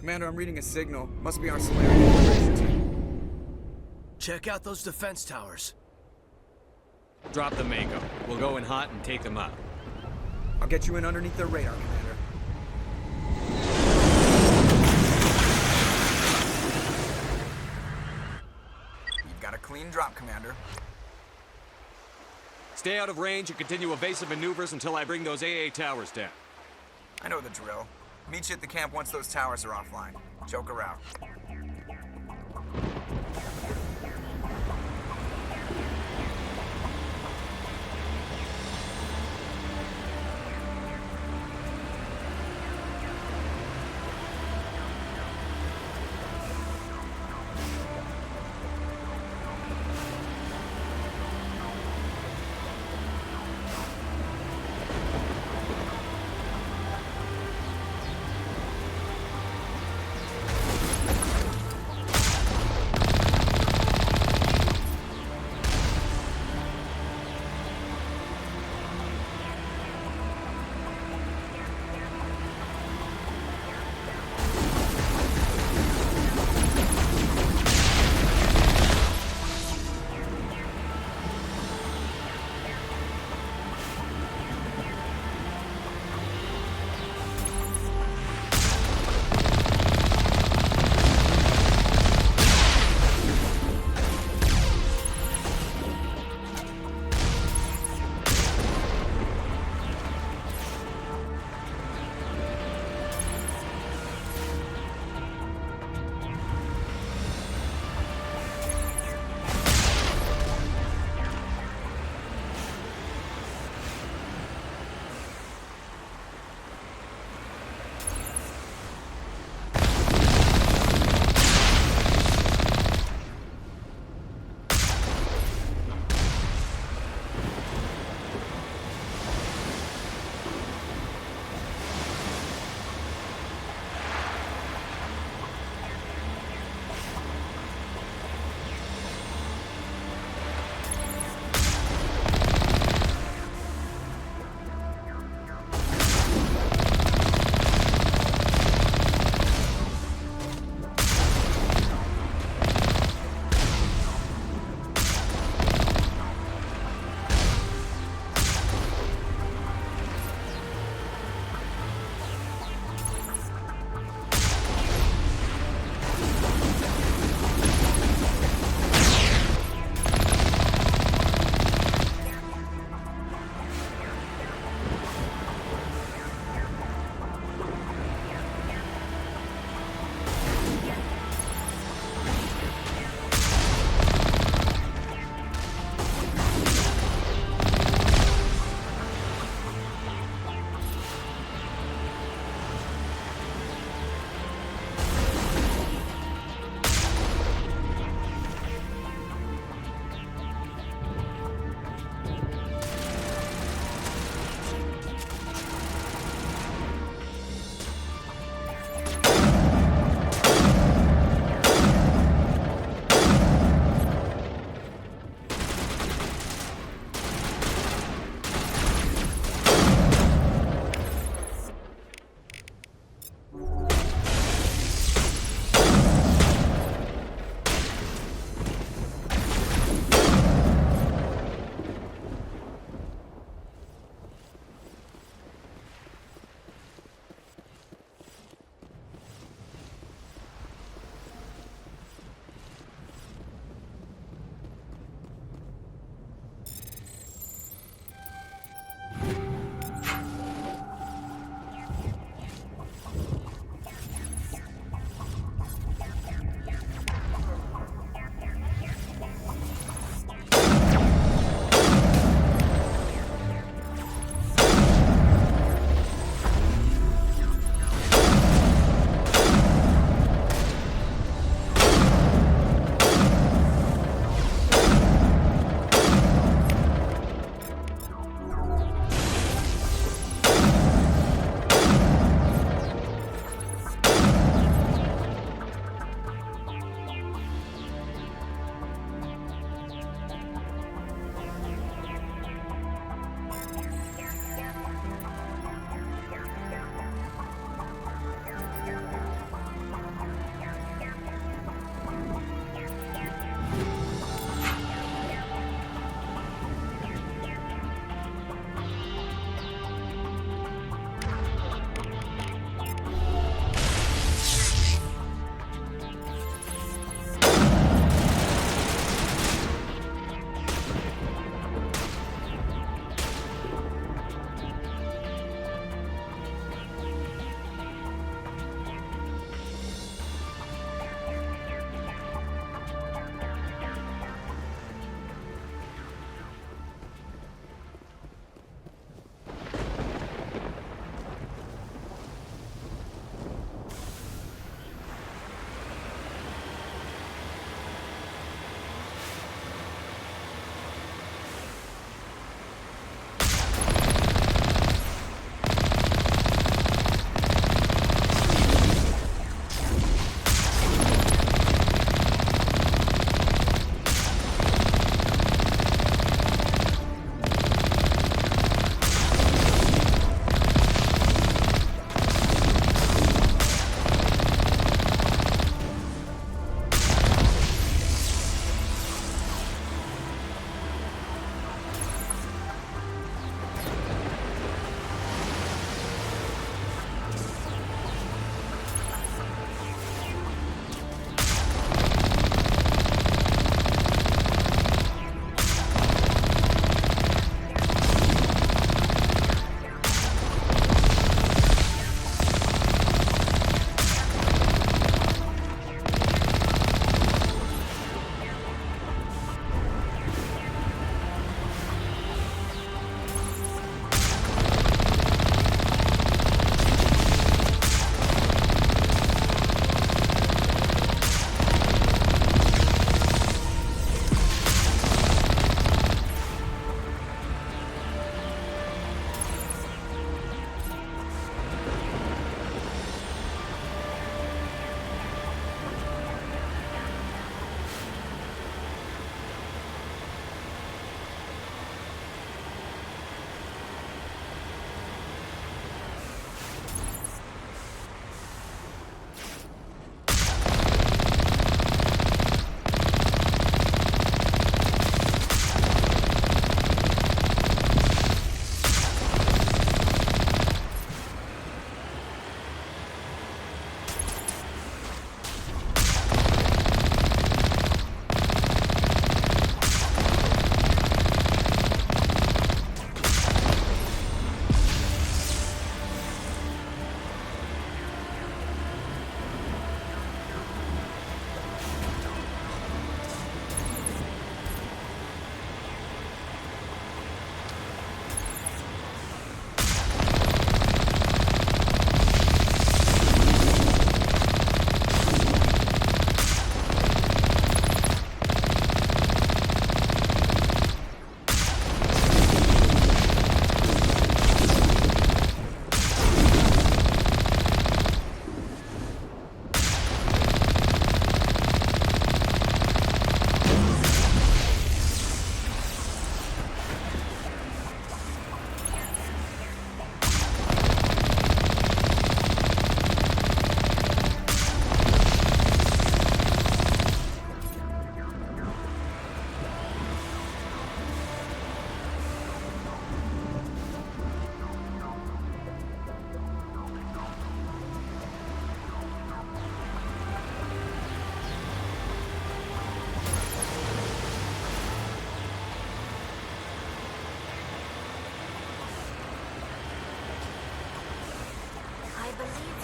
Commander, I'm reading a signal. Must be our Saren integration team. Check out those defense towers. Drop the Mako. We'll go in hot and take them out. I'll get you in underneath their radar, Commander. You've got a clean drop, Commander. Stay out of range and continue evasive maneuvers until I bring those AA towers down. I know the drill. Meet you at the camp once those towers are offline. Choke her out.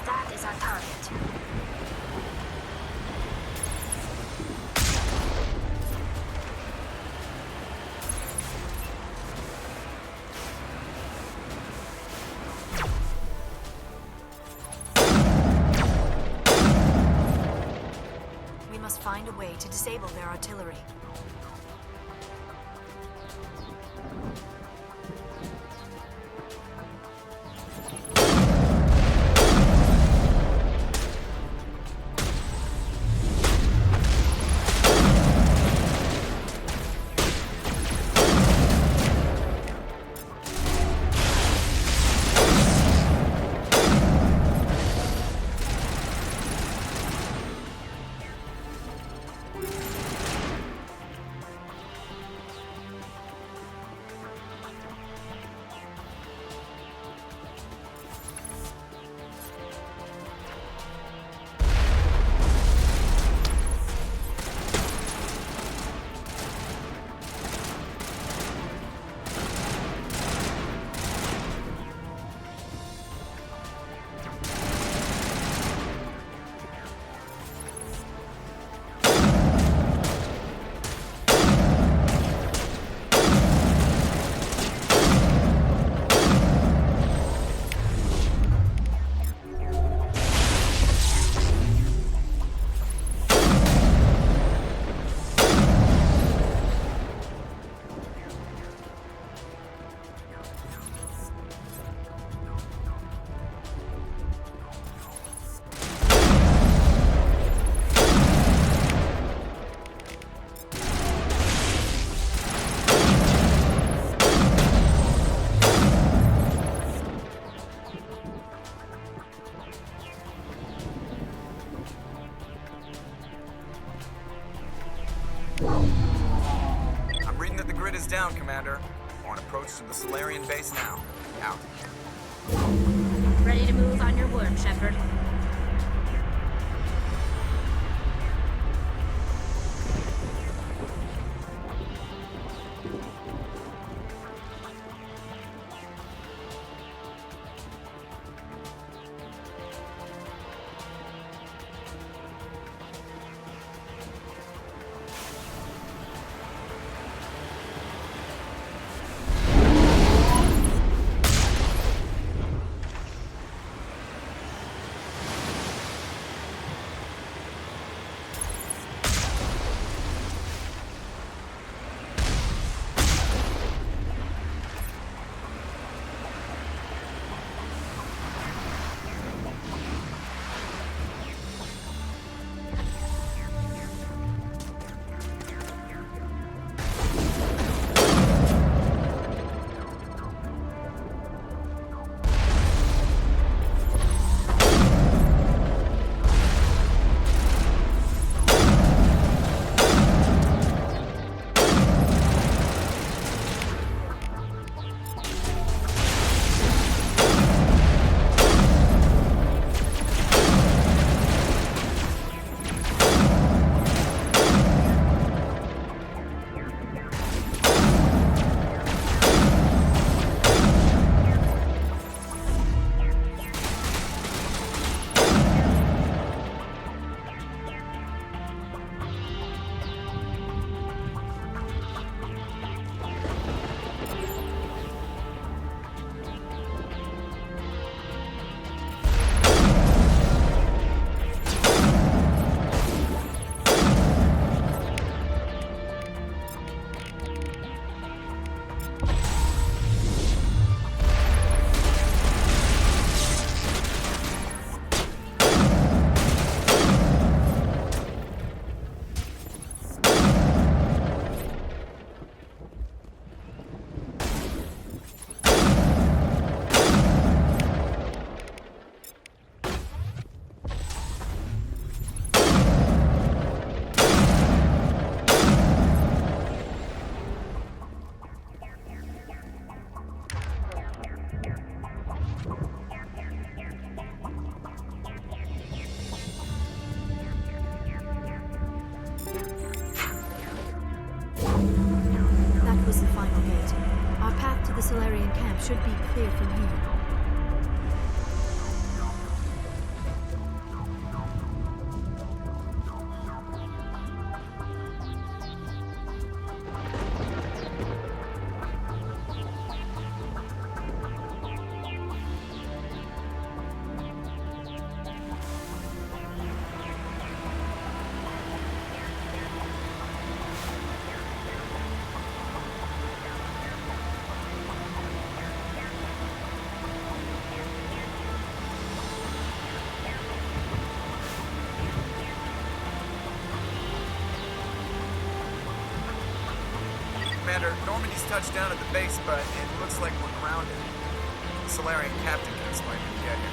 That is our target. We must find a way to disable their artillery. I'm reading that the grid is down, Commander. On approach to the Solarian base now. Out. Ready to move on your word, Shepard. The Solarian camp should be clear from here. Commander. Normandy's touched down at the base, but it looks like we're grounded. The Solarian captain can explain when we get here.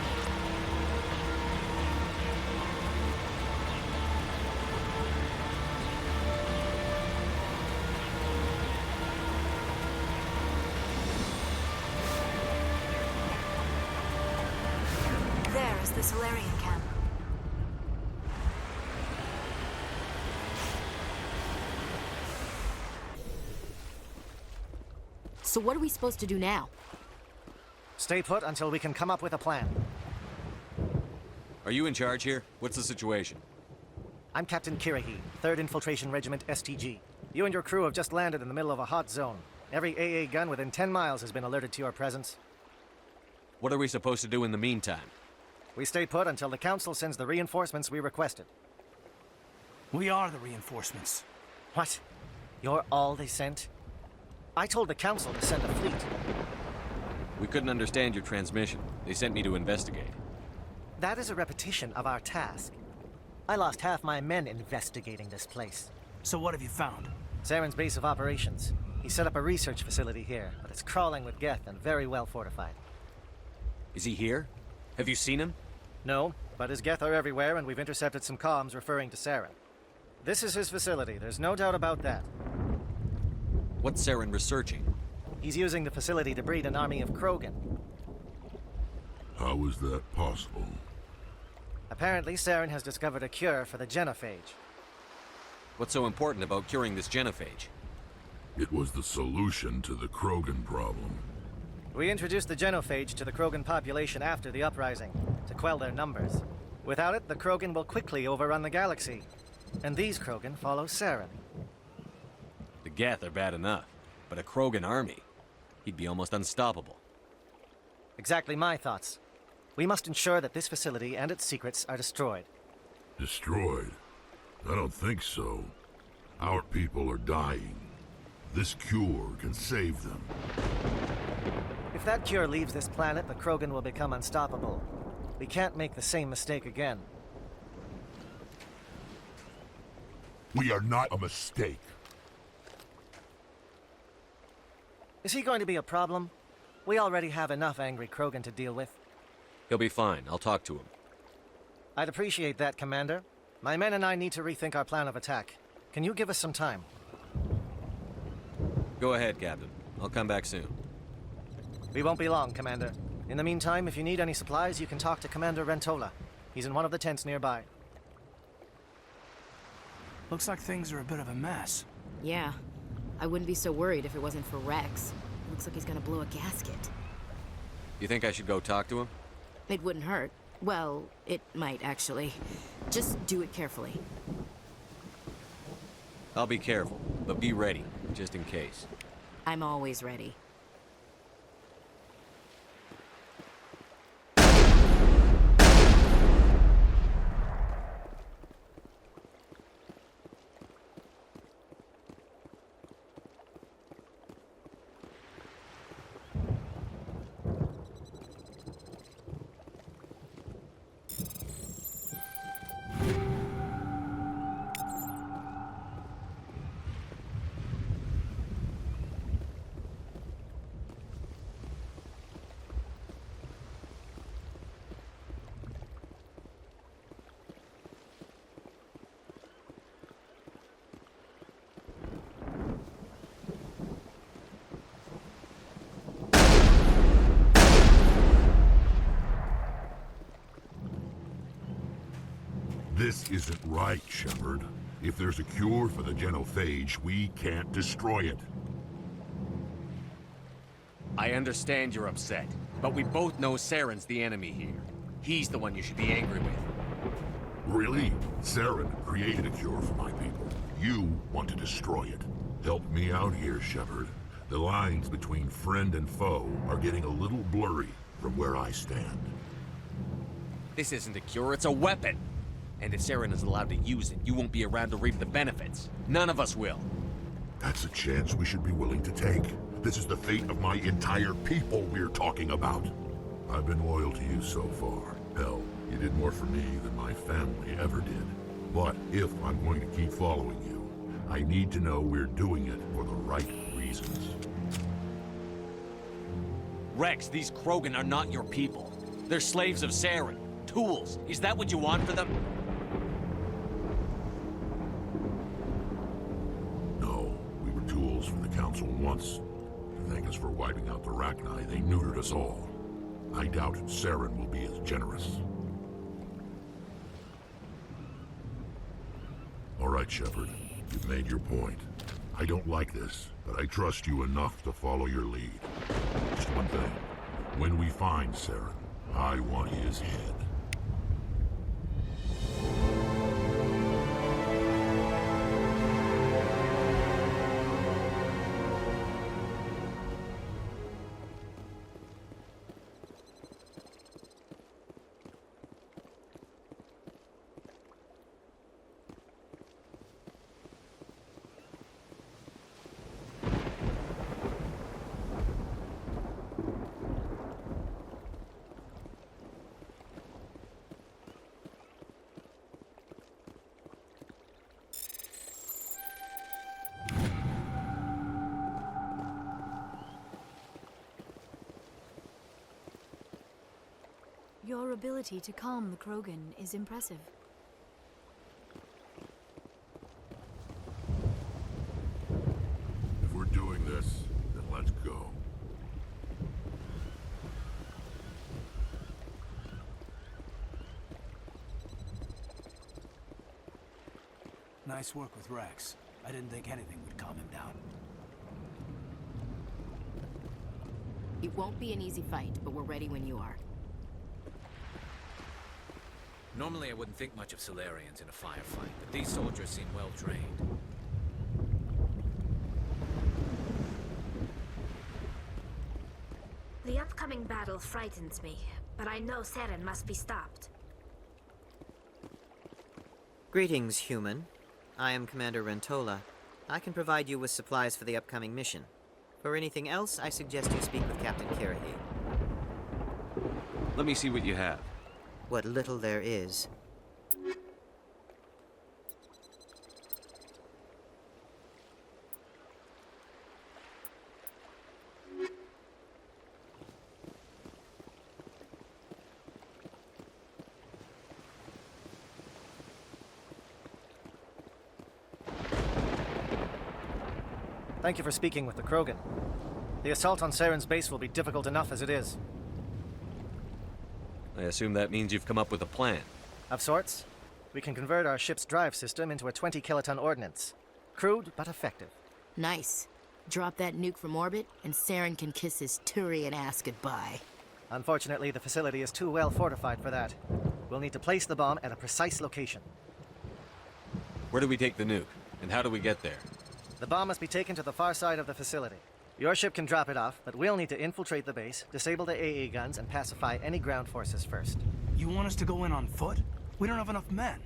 There is the Solarian camp. So what are we supposed to do now? Stay put until we can come up with a plan. Are you in charge here? What's the situation? I'm Captain Kirrahe, 3rd Infiltration Regiment STG. You and your crew have just landed in the middle of a hot zone. Every AA gun within 10 miles has been alerted to your presence. What are we supposed to do in the meantime? We stay put until the Council sends the reinforcements we requested. We are the reinforcements. What? You're all they sent? I told the Council to send a fleet. We couldn't understand your transmission. They sent me to investigate. That is a repetition of our task. I lost half my men investigating this place. So what have you found? Saren's base of operations. He set up a research facility here, but it's crawling with Geth and very well fortified. Is he here? Have you seen him? No, but his Geth are everywhere, and we've intercepted some comms referring to Saren. This is his facility, there's no doubt about that. What's Saren researching? He's using the facility to breed an army of Krogan. How is that possible? Apparently, Saren has discovered a cure for the genophage. What's so important about curing this genophage? It was the solution to the Krogan problem. We introduced the genophage to the Krogan population after the uprising, to quell their numbers. Without it, the Krogan will quickly overrun the galaxy. And these Krogan follow Saren. The Geth are bad enough, but a Krogan army? He'd be almost unstoppable. Exactly my thoughts. We must ensure that this facility and its secrets are destroyed. Destroyed? I don't think so. Our people are dying. This cure can save them. If that cure leaves this planet, the Krogan will become unstoppable. We can't make the same mistake again. We are not a mistake. Is he going to be a problem? We already have enough angry Krogan to deal with. He'll be fine. I'll talk to him. I'd appreciate that, Commander. My men and I need to rethink our plan of attack. Can you give us some time? Go ahead, Captain. I'll come back soon. We won't be long, Commander. In the meantime, if you need any supplies, you can talk to Commander Rentola. He's in one of the tents nearby. Looks like things are a bit of a mess. Yeah. I wouldn't be so worried if it wasn't for Rex. Looks like he's gonna blow a gasket. You think I should go talk to him? It wouldn't hurt. Well, it might, actually. Just do it carefully. I'll be careful, but be ready, just in case. I'm always ready. This isn't right, Shepard. If there's a cure for the genophage, we can't destroy it. I understand you're upset, but we both know Saren's the enemy here. He's the one you should be angry with. Really? Saren created a cure for my people. You want to destroy it. Help me out here, Shepard. The lines between friend and foe are getting a little blurry from where I stand. This isn't a cure, it's a weapon! And if Saren is allowed to use it, you won't be around to reap the benefits. None of us will. That's a chance we should be willing to take. This is the fate of my entire people we're talking about. I've been loyal to you so far. Hell, you did more for me than my family ever did. But if I'm going to keep following you, I need to know we're doing it for the right reason. reasons. Rex, these Krogan are not your people. They're slaves of Saren. Tools. Is that what you want for them? No, we were tools for the Council once. To thank us for wiping out the Rachni, they neutered us all. I doubt Saren will be as generous. All right, Shepard. You've made your point. I don't like this, but I trust you enough to follow your lead. Just one thing. When we find Saren, I want his head. Your ability to calm the Krogan is impressive. If we're doing this, then let's go. Nice work with Rex. I didn't think anything would calm him down. It won't be an easy fight, but we're ready when you are. Normally I wouldn't think much of Salarians in a firefight, but these soldiers seem well trained. The upcoming battle frightens me, but I know Saren must be stopped. Greetings, human. I am Commander Rentola. I can provide you with supplies for the upcoming mission. For anything else, I suggest you speak with Captain Kirrahe. Let me see what you have. What little there is. Thank you for speaking with the Krogan. The assault on Saren's base will be difficult enough as it is. I assume that means you've come up with a plan. Of sorts. We can convert our ship's drive system into a 20-kiloton ordnance. Crude, but effective. Nice. Drop that nuke from orbit, and Saren can kiss his Turian ass goodbye. Unfortunately, the facility is too well fortified for that. We'll need to place the bomb at a precise location. Where do we take the nuke? And how do we get there? The bomb must be taken to the far side of the facility. Your ship can drop it off, but we'll need to infiltrate the base, disable the AA guns, and pacify any ground forces first. You want us to go in on foot? We don't have enough men.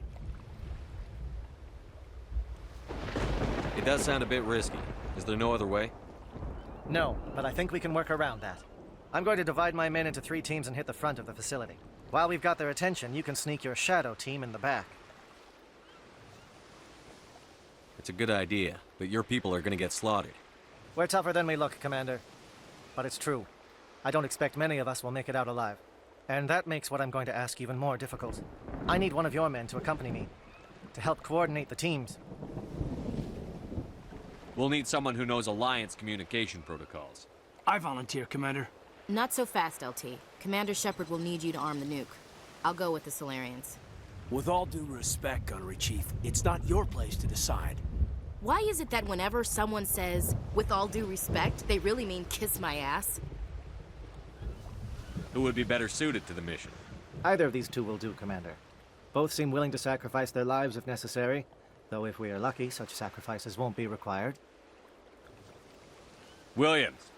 It does sound a bit risky. Is there no other way? No, but I think we can work around that. I'm going to divide my men into 3 teams and hit the front of the facility. While we've got their attention, you can sneak your shadow team in the back. It's a good idea, but your people are gonna get slaughtered. We're tougher than we look, Commander. But it's true. I don't expect many of us will make it out alive. And that makes what I'm going to ask even more difficult. I need one of your men to accompany me, to help coordinate the teams. We'll need someone who knows Alliance communication protocols. I volunteer, Commander. Not so fast, LT. Commander Shepard will need you to arm the nuke. I'll go with the Salarians. With all due respect, Gunnery Chief, it's not your place to decide. Why is it that whenever someone says, with all due respect, they really mean kiss my ass? Who would be better suited to the mission? Either of these 2 will do, Commander. Both seem willing to sacrifice their lives if necessary, though if we are lucky, such sacrifices won't be required. Williams,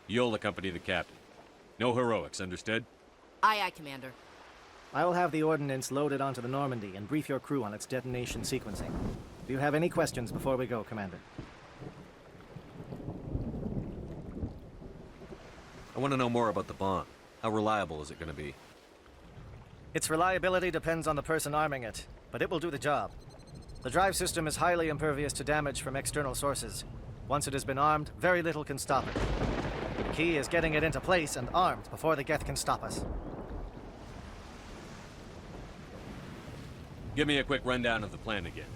you'll accompany the captain. No heroics, understood? Aye, aye, Commander. I will have the ordnance loaded onto the Normandy and brief your crew on its detonation sequencing. Do you have any questions before we go, Commander? I want to know more about the bomb. How reliable is it going to be? Its reliability depends on the person arming it, but it will do the job. The drive system is highly impervious to damage from external sources. Once it has been armed, very little can stop it. The key is getting it into place and armed before the Geth can stop us. Give me a quick rundown of the plan again.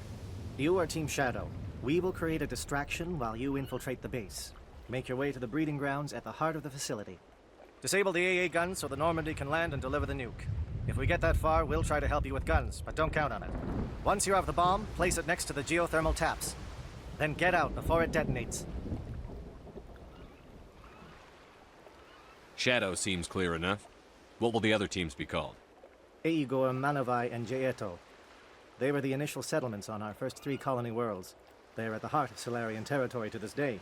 You are Team Shadow. We will create a distraction while you infiltrate the base. Make your way to the breeding grounds at the heart of the facility. Disable the AA guns so the Normandy can land and deliver the nuke. If we get that far, we'll try to help you with guns, but don't count on it. Once you have the bomb, place it next to the geothermal taps. Then get out before it detonates. Shadow seems clear enough. What will the other teams be called? Igor, Manovai, and Jaeto. They were the initial settlements on our first 3 colony worlds. They are at the heart of Solarian territory to this day.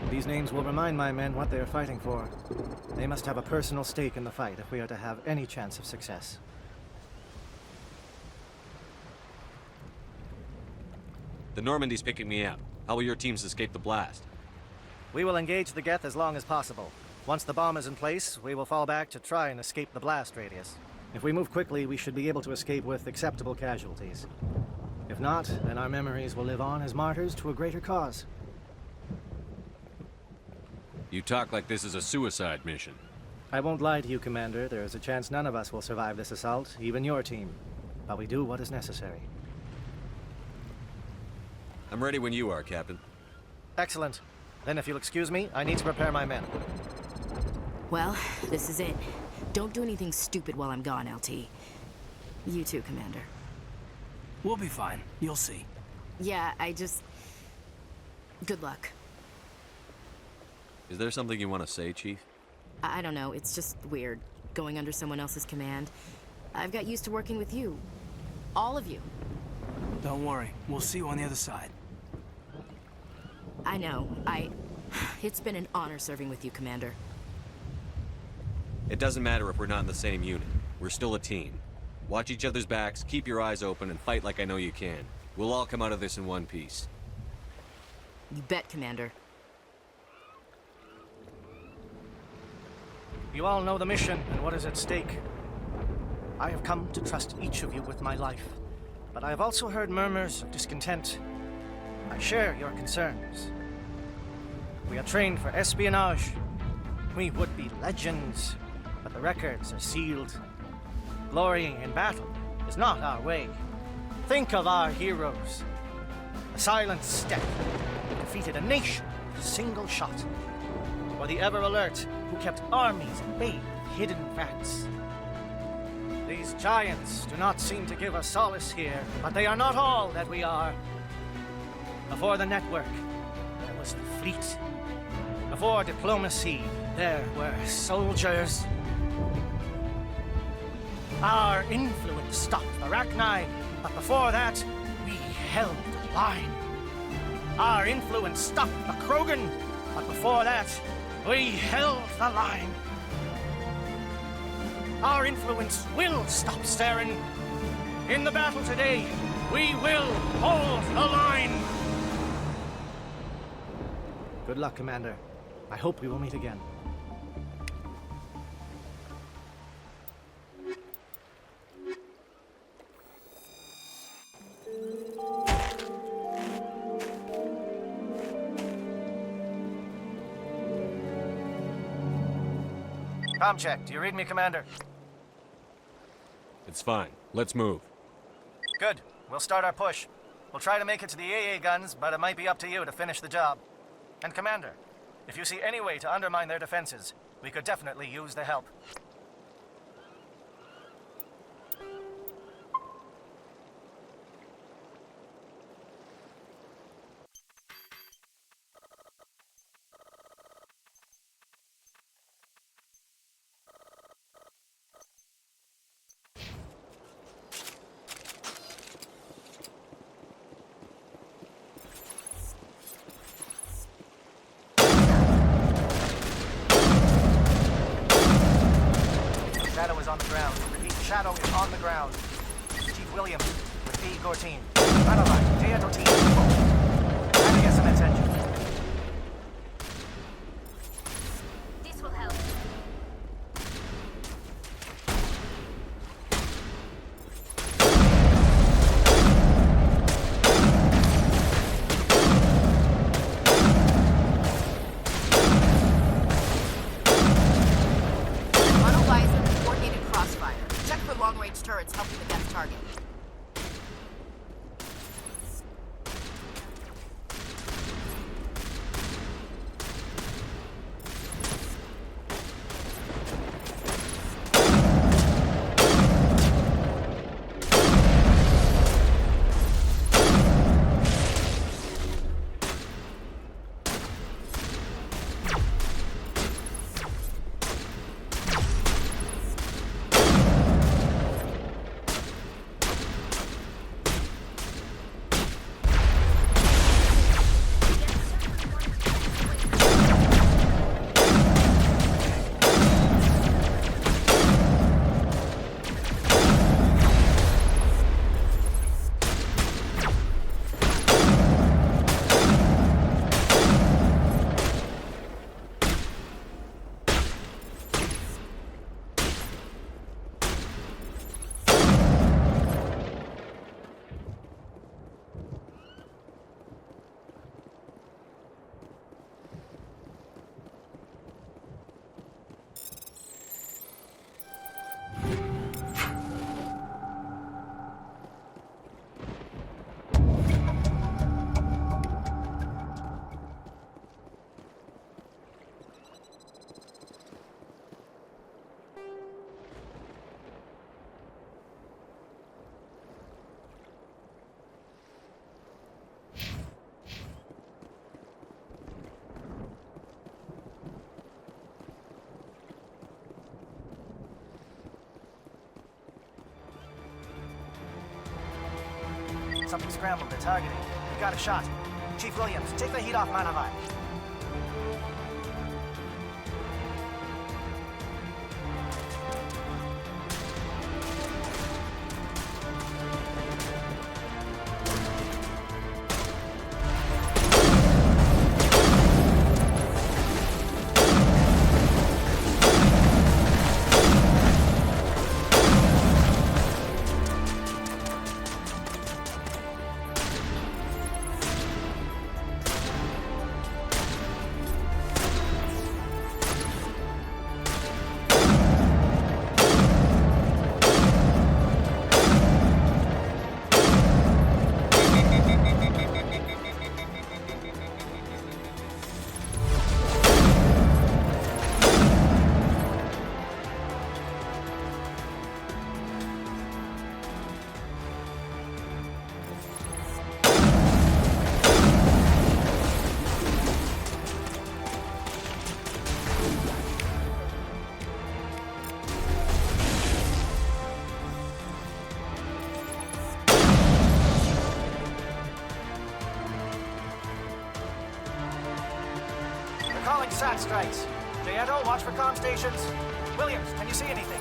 These names will remind my men what they are fighting for. They must have a personal stake in the fight if we are to have any chance of success. The Normandy's picking me up. How will your teams escape the blast? We will engage the Geth as long as possible. Once the bomb is in place, we will fall back to try and escape the blast radius. If we move quickly, we should be able to escape with acceptable casualties. If not, then our memories will live on as martyrs to a greater cause. You talk like this is a suicide mission. I won't lie to you, Commander. There is a chance none of us will survive this assault, even your team. But we do what is necessary. I'm ready when you are, Captain. Excellent. Then if you'll excuse me, I need to prepare my men. Well, this is it. Don't do anything stupid while I'm gone, LT. You too, Commander. We'll be fine. You'll see. Yeah, good luck. Is there something you want to say, Chief? I don't know, it's just weird, going under someone else's command. I've got used to working with you. All of you. Don't worry. We'll see you on the other side. I know. It's been an honor serving with you, Commander. It doesn't matter if we're not in the same unit. We're still a team. Watch each other's backs, keep your eyes open, and fight like I know you can. We'll all come out of this in one piece. You bet, Commander. You all know the mission and what is at stake. I have come to trust each of you with my life, but I have also heard murmurs of discontent. I share your concerns. We are trained for espionage. We would be legends, but the records are sealed. Glorying in battle is not our way. Think of our heroes. The silent step who defeated a nation with a single shot. Or the ever-alert who kept armies at bay with hidden facts. These giants do not seem to give us solace here, but they are not all that we are. Before the network, there was the fleet. Before diplomacy, there were soldiers. Our influence stopped the Arachni, but before that, we held the line. Our influence stopped the Krogan, but before that, we held the line. Our influence will stop Saren. In the battle today, we will hold the line. Good luck, Commander. I hope we will meet again. Comm check. Do you read me, Commander? It's fine. Let's move. Good. We'll start our push. We'll try to make it to the AA guns, but it might be up to you to finish the job. And Commander, if you see any way to undermine their defenses, we could definitely use the help. Shadow is on the ground. Repeat, Shadow is on the ground. Chief Williams with Igor team. Paragon, Jaeto team. Trying to get some attention. This will help. long-range turrets helping the Geth target. Something scrambled. They're targeting. We got a shot. Chief Williams, take the heat off Manavai. Calling SAT strikes. Jayeto, watch for comm stations. Williams, can you see anything?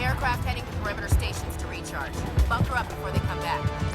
aircraft heading to perimeter stations to recharge. Bunker up before they come back.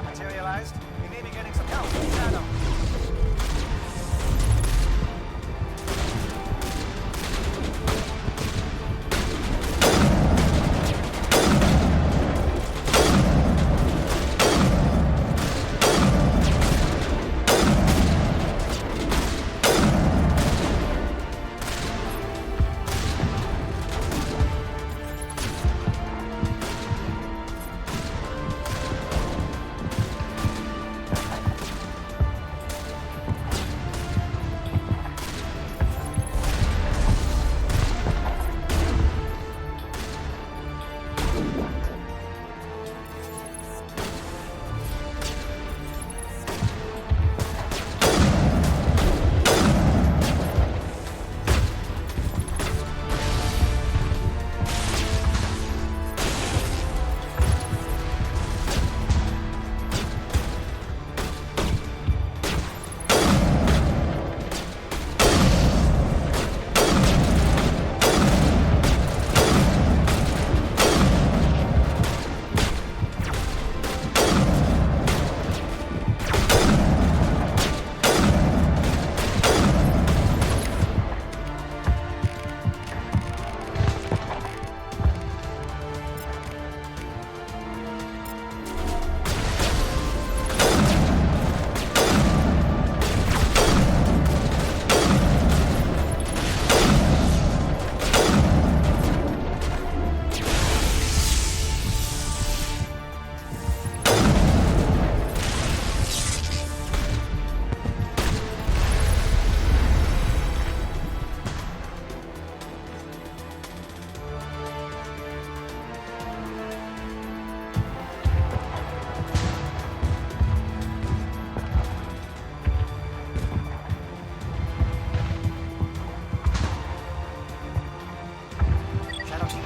not materialized, we may be getting some help from Shadow.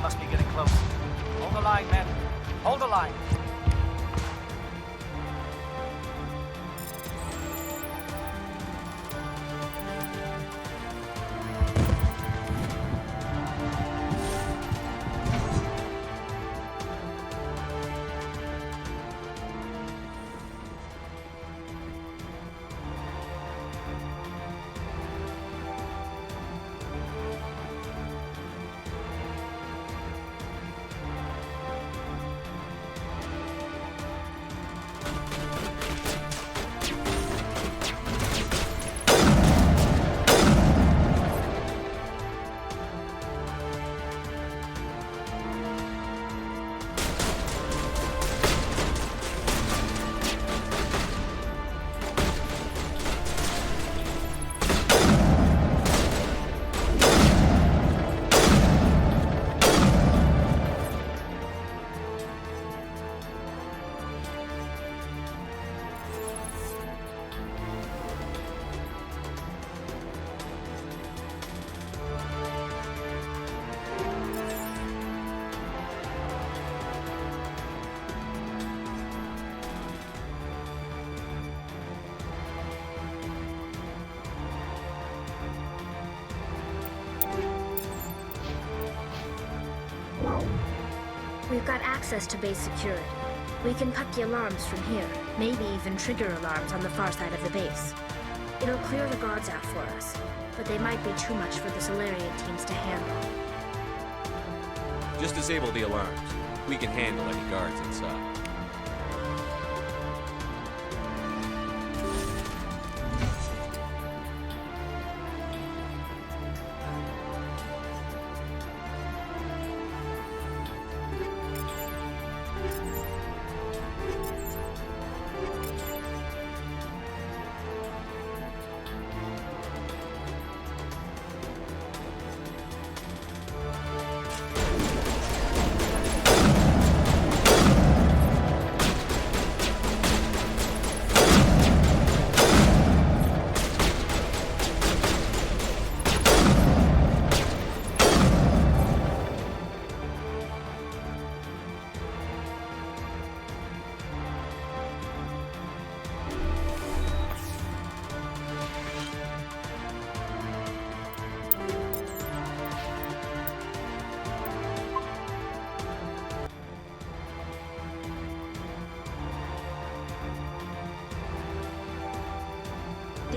Must be getting close. Hold the line, men. Hold the line. We've got access to base security. We can cut the alarms from here, maybe even trigger alarms on the far side of the base. It'll clear the guards out for us, but they might be too much for the Solarian teams to handle. Just disable the alarms. We can handle any guards inside.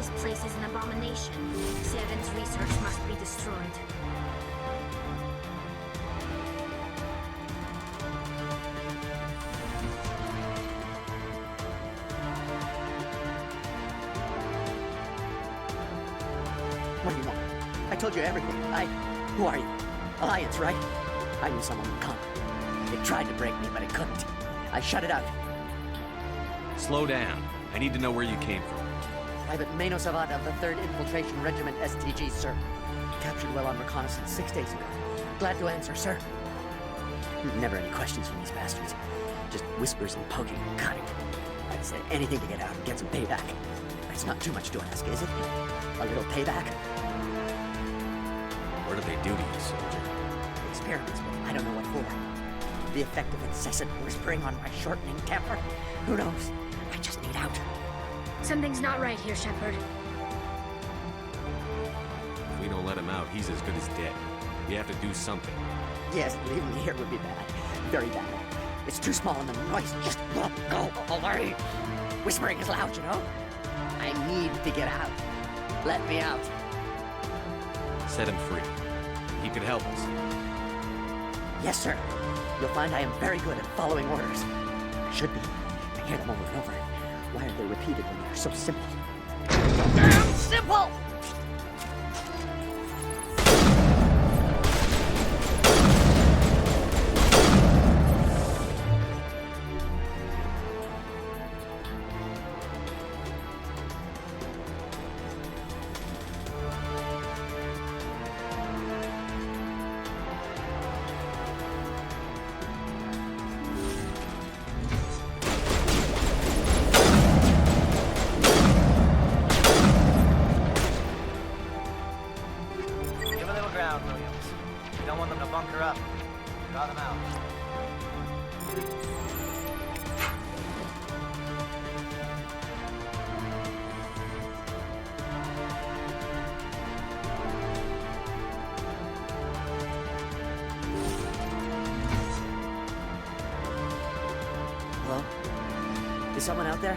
This place is an abomination. Saren's research must be destroyed. What do you want? I told you everything. Who are you? Alliance, right? I knew someone would come. It tried to break me, but it couldn't. I shut it out. Slow down. I need to know where you came from. Private Mano Savad of the 3rd Infiltration Regiment STG, sir. Captured well on reconnaissance 6 days ago. Glad to answer, sir. Never any questions from these bastards. Just whispers and poking and cutting. I'd say anything to get out and get some payback. It's not too much to ask, is it? A little payback? What do they do to you, soldier? Experiments, but I don't know what for. The effect of incessant whispering on my shortening temper? Who knows? I just need out. Something's not right here, Shepard. If we don't let him out, he's as good as dead. We have to do something. Yes, leaving me here would be bad. Very bad. It's too small and the noise just won't go away. Whispering is loud, you know? I need to get out. Let me out. Set him free. He could help us. Yes, sir. You'll find I am very good at following orders. I should be. I hear them over and over. Why are they repeated when they're so simple? Damn simple! Hello? Is someone out there?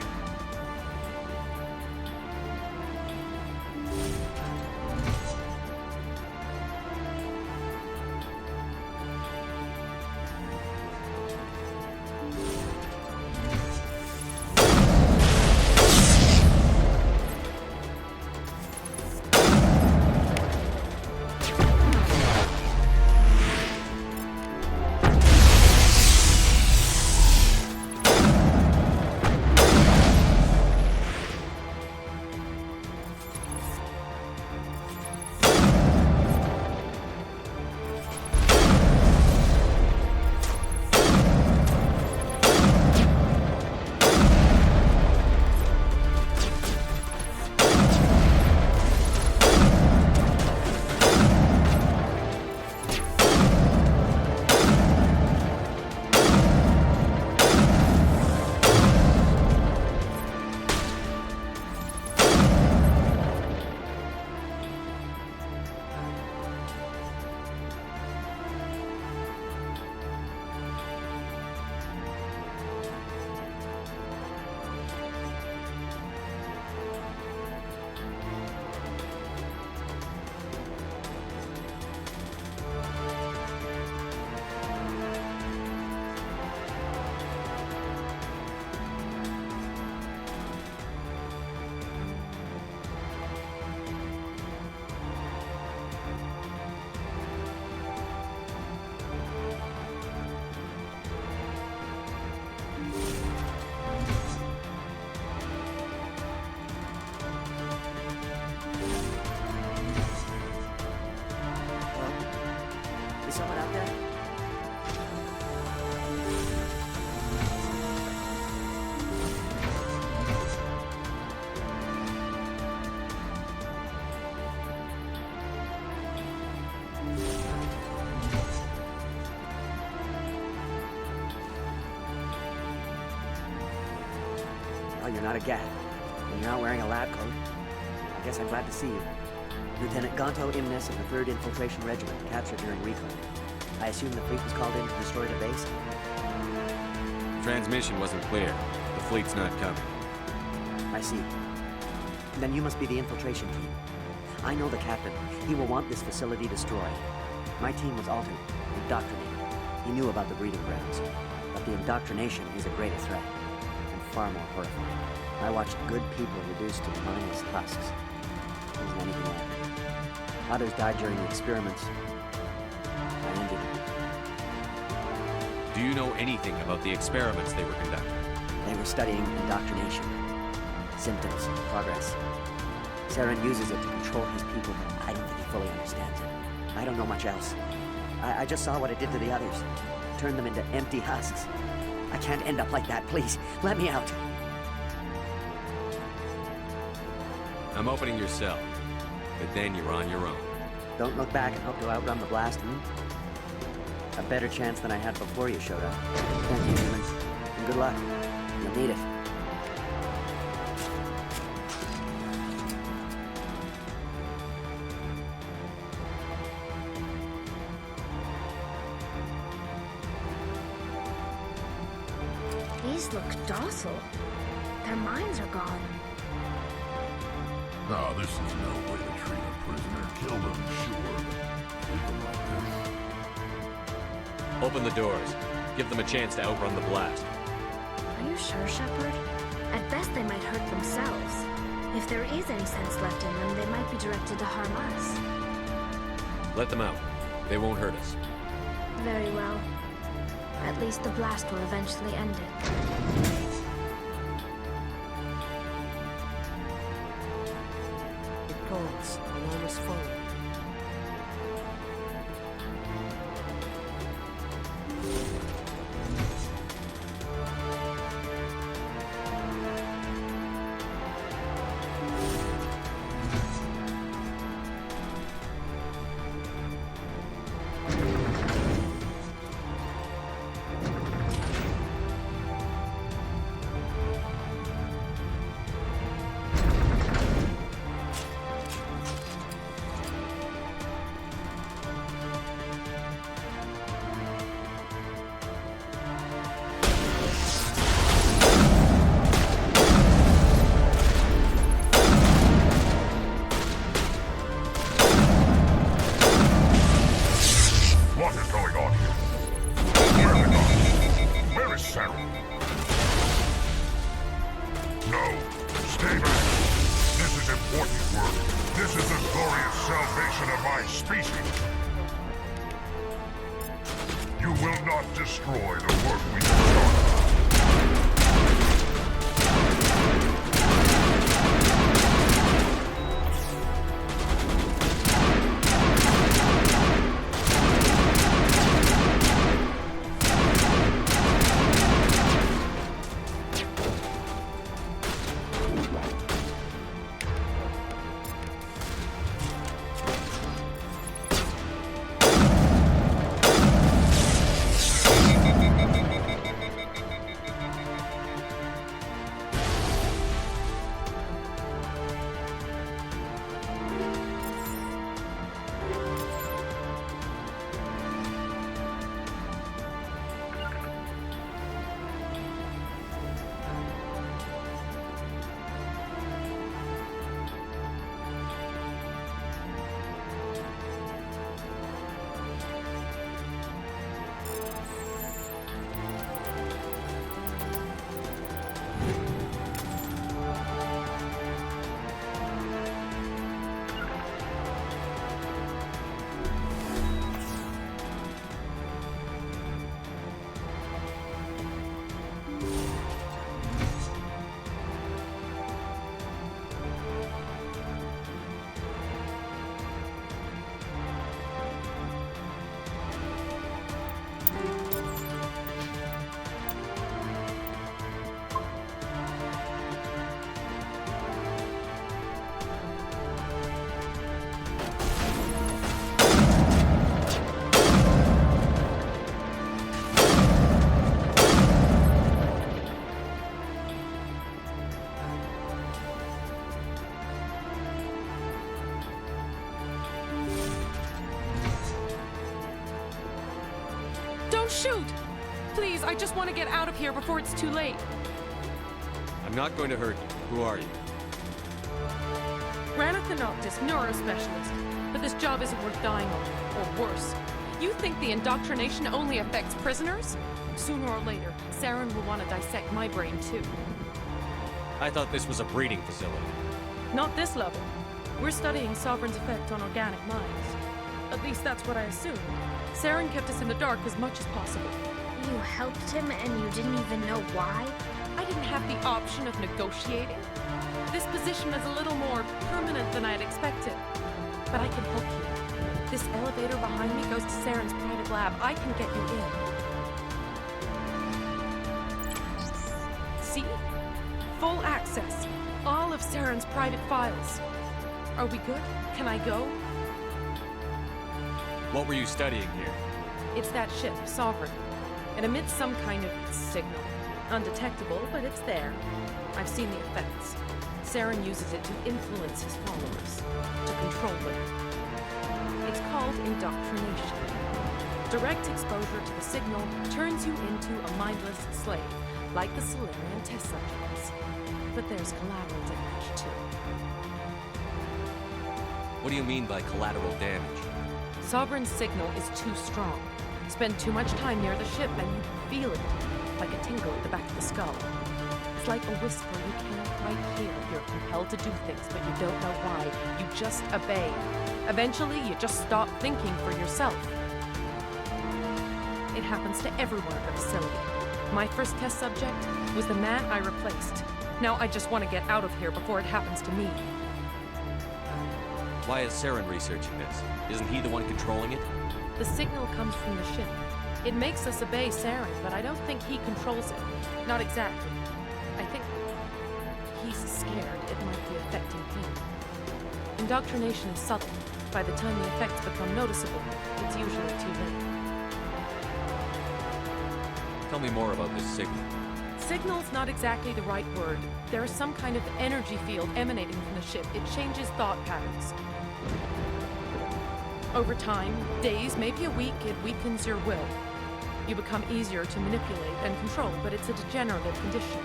Is someone out there? Well, you're not a Geth, and you're not wearing a lab coat. I guess I'm glad to see you. Lieutenant Gonto Imnes of the 3rd Infiltration Regiment, captured during recon. I assume the fleet was called in to destroy the base? Transmission wasn't clear. The fleet's not coming. I see. Then you must be the infiltration team. I know the captain. He will want this facility destroyed. My team was altered, indoctrinated. He knew about the breeding grounds. But the indoctrination is a greater threat, and far more horrifying. I watched good people reduced to mindless husks. There wasn't anything left. Others died during the experiments. I ended them. Do you know anything about the experiments they were conducting? They were studying indoctrination. Symptoms, progress. Saren uses it to control his people, but I don't think he fully understands it. I don't know much else. I just saw what it did to the others. Turned them into empty husks. I can't end up like that, please. Let me out. I'm opening your cell, but then you're on your own. Don't look back and hope to outrun the blast, A better chance than I had before you showed up. Thank you, humans. And good luck. You'll need it. These look docile. Their minds are gone. No, this is no way to treat a prisoner. Kill them, sure. Leave them like this. Open the doors. Give them a chance to outrun the blast. Are you sure, Shepard? At best, they might hurt themselves. If there is any sense left in them, they might be directed to harm us. Let them out. They won't hurt us. Very well. At least the blast will eventually end it. It calls. Alarm is falling. What is going on here? Where is Saren? No, stay back. This is important work. This is the glorious salvation of my species. You will not destroy the work we have started. Shoot! Please, I just want to get out of here before it's too late. I'm not going to hurt you. Who are you? Granithanoptis, neurospecialist. But this job isn't worth dying on, or worse. You think the indoctrination only affects prisoners? Sooner or later, Saren will want to dissect my brain too. I thought this was a breeding facility. Not this level. We're studying Sovereign's effect on organic minds. At least that's what I assumed. Saren kept us in the dark as much as possible. You helped him and you didn't even know why? I didn't have the option of negotiating. This position is a little more permanent than I had expected. But I can help you. This elevator behind me goes to Saren's private lab. I can get you in. See? Full access. All of Saren's private files. Are we good? Can I go? What were you studying here? It's that ship, Sovereign. It emits some kind of signal. Undetectable, but it's there. I've seen the effects. Saren uses it to influence his followers, to control them. It's called indoctrination. Direct exposure to the signal turns you into a mindless slave, like the Salarian test subjects. But there's collateral damage, too. What do you mean by collateral damage? Sovereign's signal is too strong. Spend too much time near the ship and you feel it, like a tingle at the back of the skull. It's like a whisper you can't quite hear. You're compelled to do things, but you don't know why. You just obey. Eventually, you just stop thinking for yourself. It happens to everyone at the facility. My first test subject was the man I replaced. Now I just want to get out of here before it happens to me. Why is Saren researching this? Isn't he the one controlling it? The signal comes from the ship. It makes us obey Saren, but I don't think he controls it. Not exactly. I think he's scared it might be affecting him. Indoctrination is subtle. By the time the effects become noticeable, it's usually too late. Tell me more about this signal. Signal's not exactly the right word. There is some kind of energy field emanating from the ship. It changes thought patterns. Over time, days, maybe a week, it weakens your will. You become easier to manipulate and control, but it's a degenerative condition.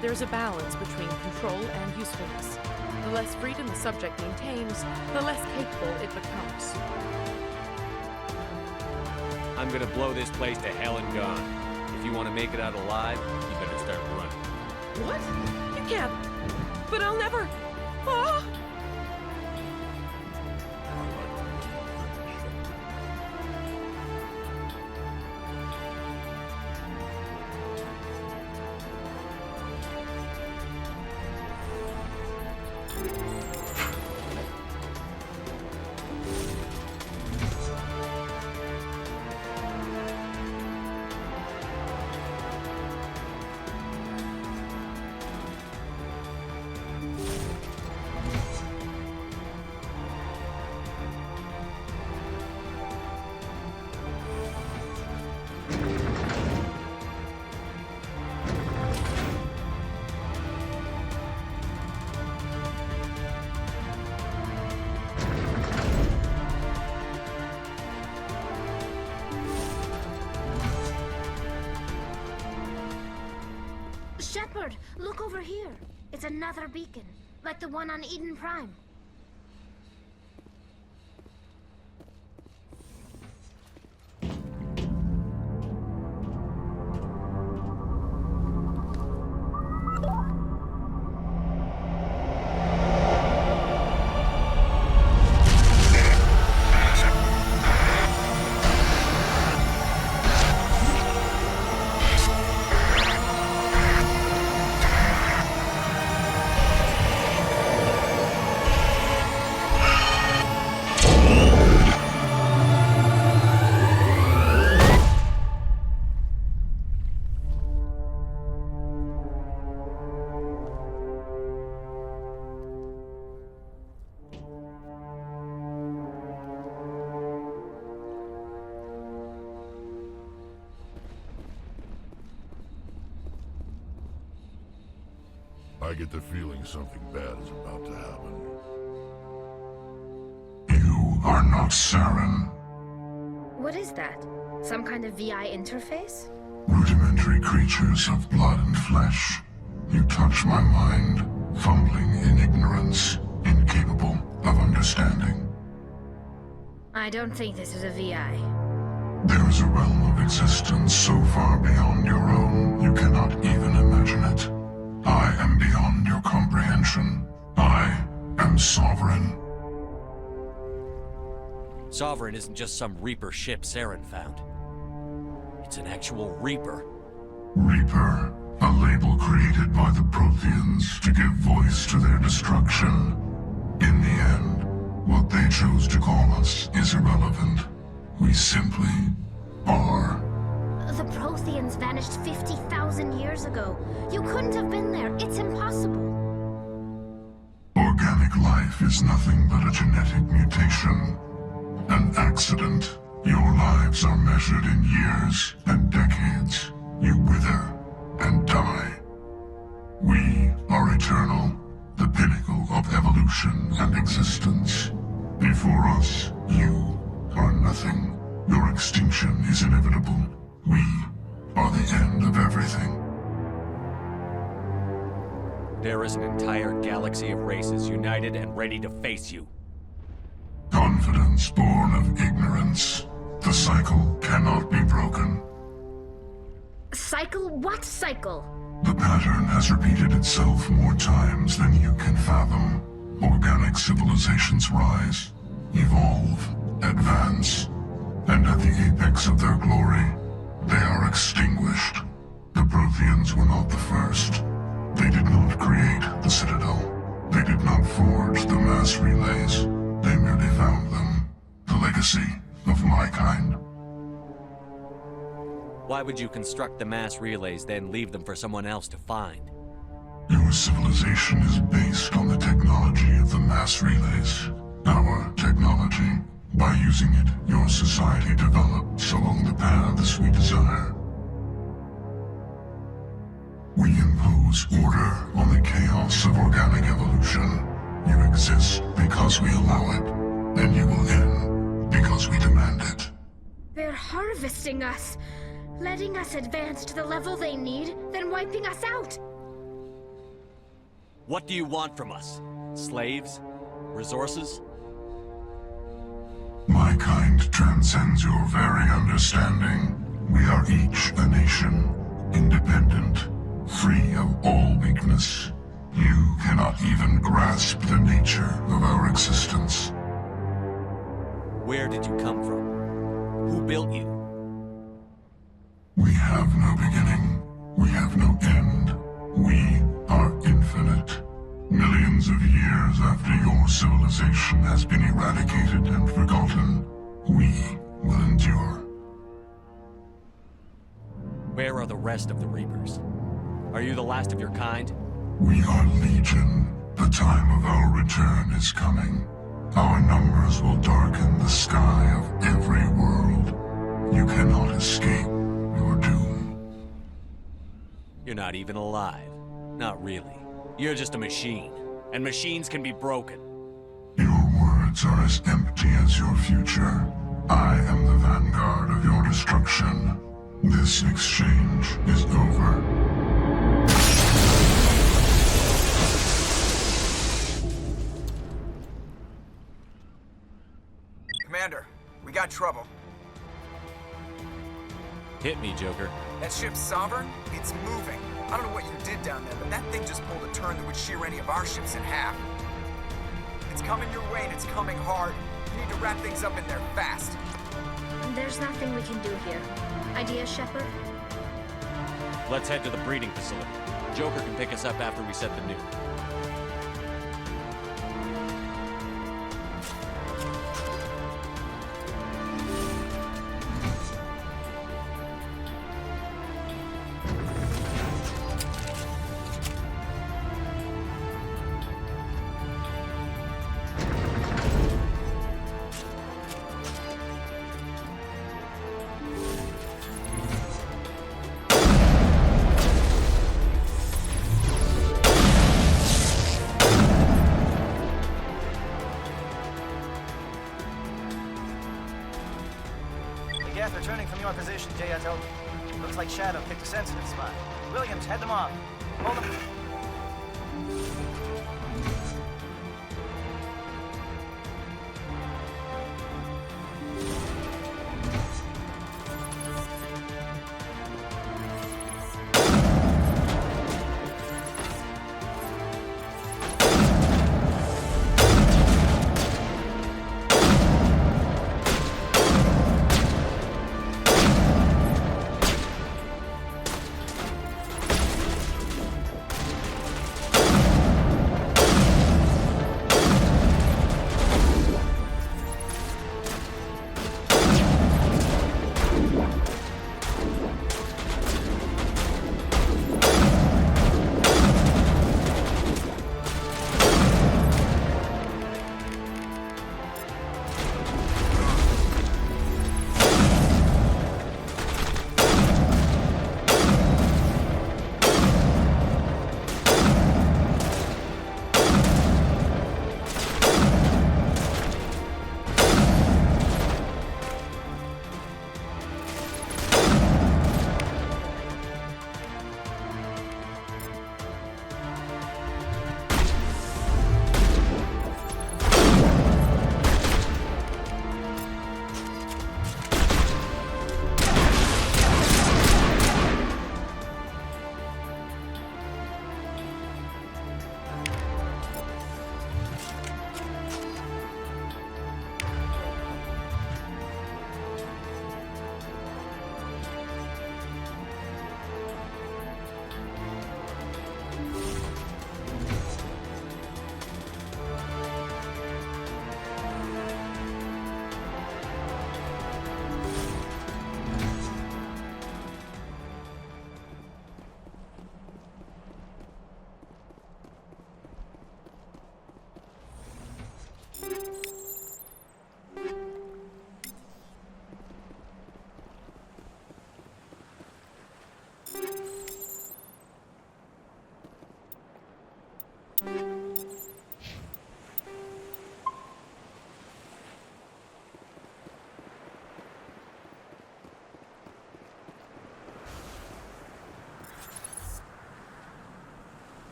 There's a balance between control and usefulness. The less freedom the subject maintains, the less capable it becomes. I'm gonna blow this place to hell and gone. If you want to make it out alive, you better start running. What? You can't. But I'll never. Ah! Shepard, look over here. It's another beacon, like the one on Eden Prime. I get the feeling something bad is about to happen. You are not Saren. What is that? Some kind of VI interface? Rudimentary creatures of blood and flesh. You touch my mind, fumbling in ignorance. incapable of understanding. I don't think this is a VI. There is a realm of existence so far beyond your own, you cannot even imagine it. I am beyond your comprehension. I am Sovereign. Sovereign isn't just some Reaper ship Saren found. It's an actual Reaper. Reaper, a label created by the Protheans to give voice to their destruction. In the end, what they chose to call us is irrelevant. We simply are. The Protheans vanished 50,000 years ago. You couldn't have been there. It's impossible. Organic life is nothing but a genetic mutation. An accident. Your lives are measured in years and decades. You wither and die. We are eternal, the pinnacle of evolution and existence. Before us, you are nothing. Your extinction is inevitable. We are the end of everything. There is an entire galaxy of races united and ready to face you. Confidence born of ignorance. The cycle cannot be broken. Cycle? What cycle? The pattern has repeated itself more times than you can fathom. Organic civilizations rise, evolve, advance, and at the apex of their glory, they are extinguished. The Protheans were not the first. They did not create the Citadel. They did not forge the mass relays. They merely found them. The legacy of my kind. Why would you construct the mass relays, then leave them for someone else to find? Your civilization is based on the technology of the mass relays. Our technology. By using it, your society develops along the paths we desire. We impose order on the chaos of organic evolution. You exist because we allow it, and you will end because we demand it. They're harvesting us, letting us advance to the level they need, then wiping us out. What do you want from us? Slaves? Resources? My kind transcends your very understanding. We are each a nation, independent, free of all weakness. You cannot even grasp the nature of our existence. Where did you come from? Who built you? We have no beginning. We have no end. We are infinite. Millions of years after your civilization has been eradicated and forgotten, we will endure. Where are the rest of the Reapers? Are you the last of your kind? We are Legion. The time of our return is coming. Our numbers will darken the sky of every world. You cannot escape your doom. You're not even alive. Not really. You're just a machine. And machines can be broken. Your words are as empty as your future. I am the vanguard of your destruction. This exchange is over. Commander, we got trouble. Hit me, Joker. That ship's Sovereign? It's moving. I don't know what you did down there, but that thing just pulled a turn that would shear any of our ships in half. It's coming your way, and it's coming hard. You need to wrap things up in there fast. There's nothing we can do here. Idea, Shepard? Let's head to the breeding facility. Joker can pick us up after we set the nuke. Geth returning from your position, J.I.T.O. Looks like Shadow picked a sensitive spot. Williams, head them off. Hold them.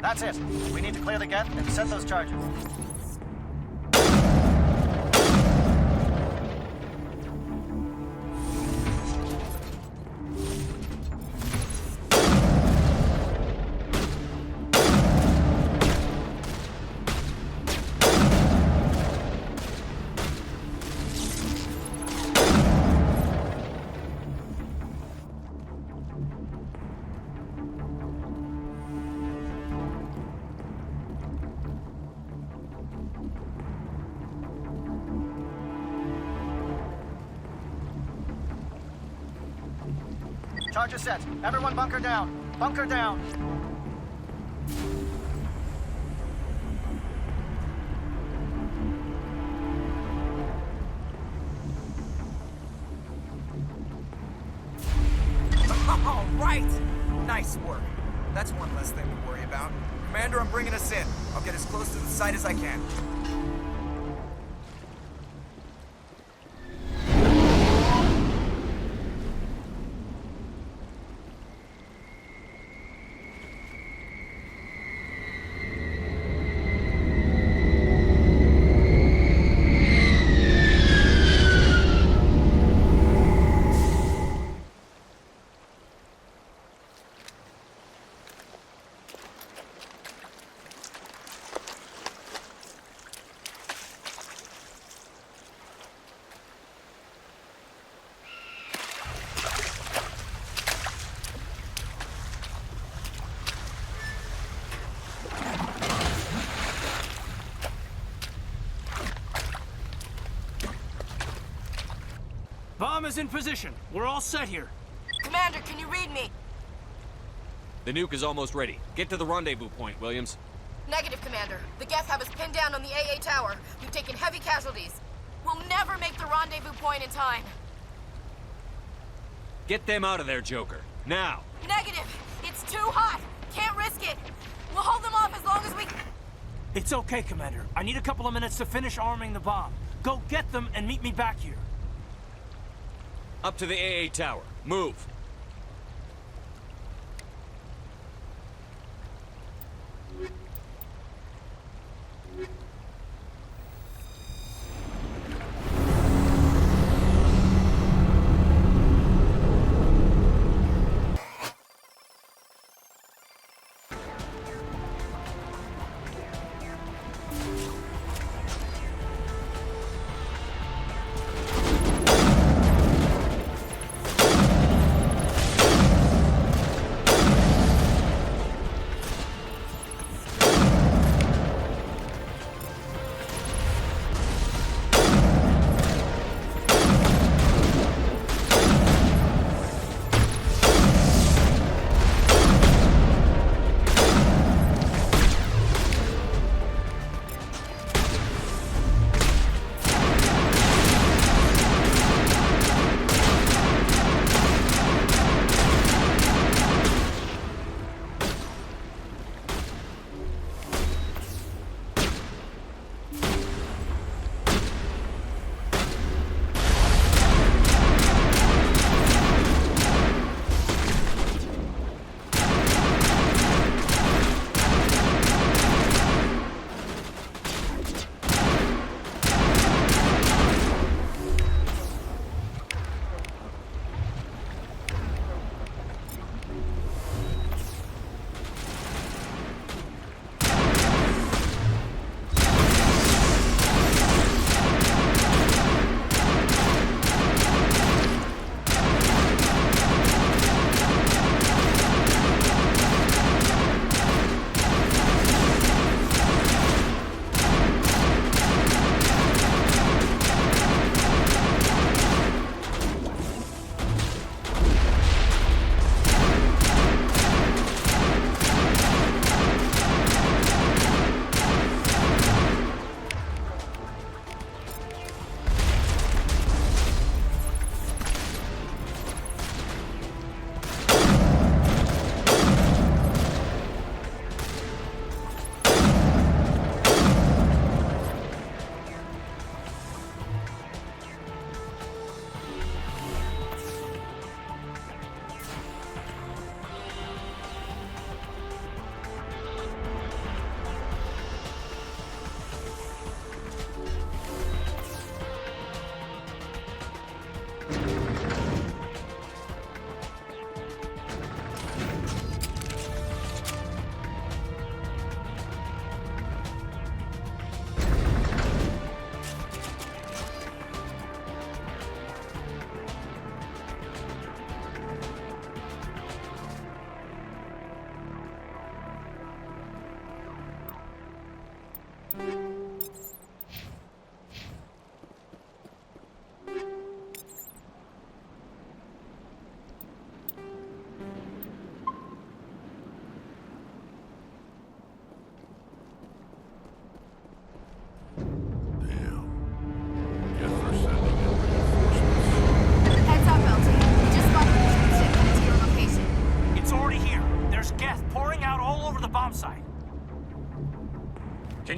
That's it. We need to clear the Geth and set those charges. Charges set. Everyone bunker down. Bunker down. All right! Nice work. That's one less thing to worry about. Commander, I'm bringing us in. I'll get as close to the site as I can. Bomb is in position. We're all set here. Commander, can you read me? The nuke is almost ready. Get to the rendezvous point, Williams. Negative, Commander. The Geth have us pinned down on the AA tower. We've taken heavy casualties. We'll never make the rendezvous point in time. Get them out of there, Joker. Now! Negative! It's too hot! Can't risk it! We'll hold them off as long as we... It's okay, Commander. I need a couple of minutes to finish arming the bomb. Go get them and meet me back here. Up to the AA tower. Move!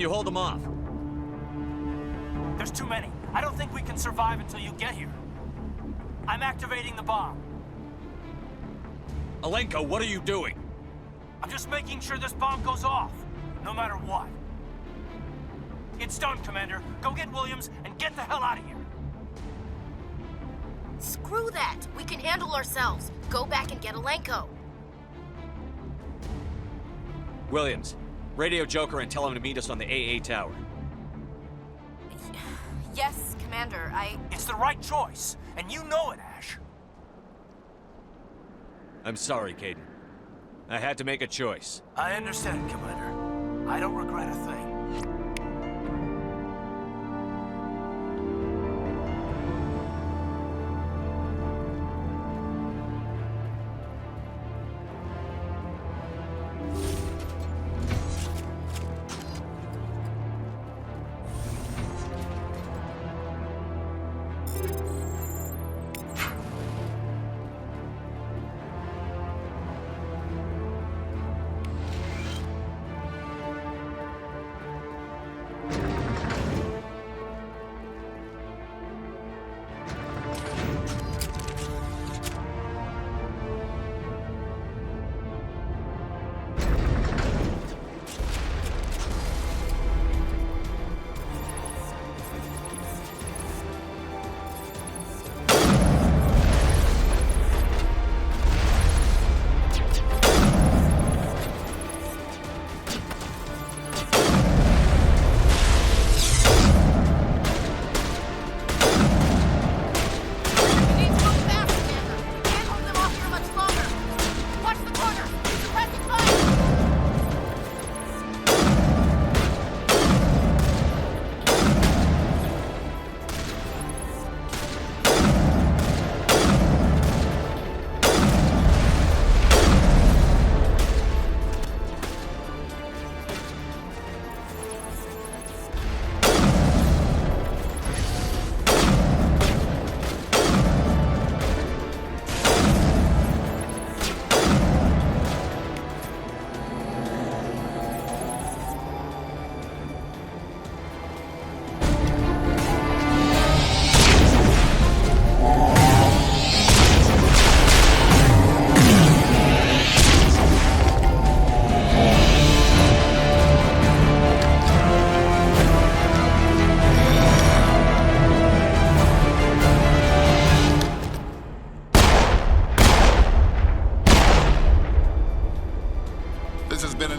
you hold them off? There's too many. I don't think we can survive until you get here. I'm activating the bomb. Alenko, what are you doing? I'm just making sure this bomb goes off, no matter what. It's done, Commander. Go get Williams and get the hell out of here. Screw that! We can handle ourselves. Go back and get Alenko. Williams, radio Joker and tell him to meet us on the AA tower. Yes, Commander, It's the right choice, and you know it, Ash. I'm sorry, Caden. I had to make a choice. I understand, Commander. I don't regret a thing.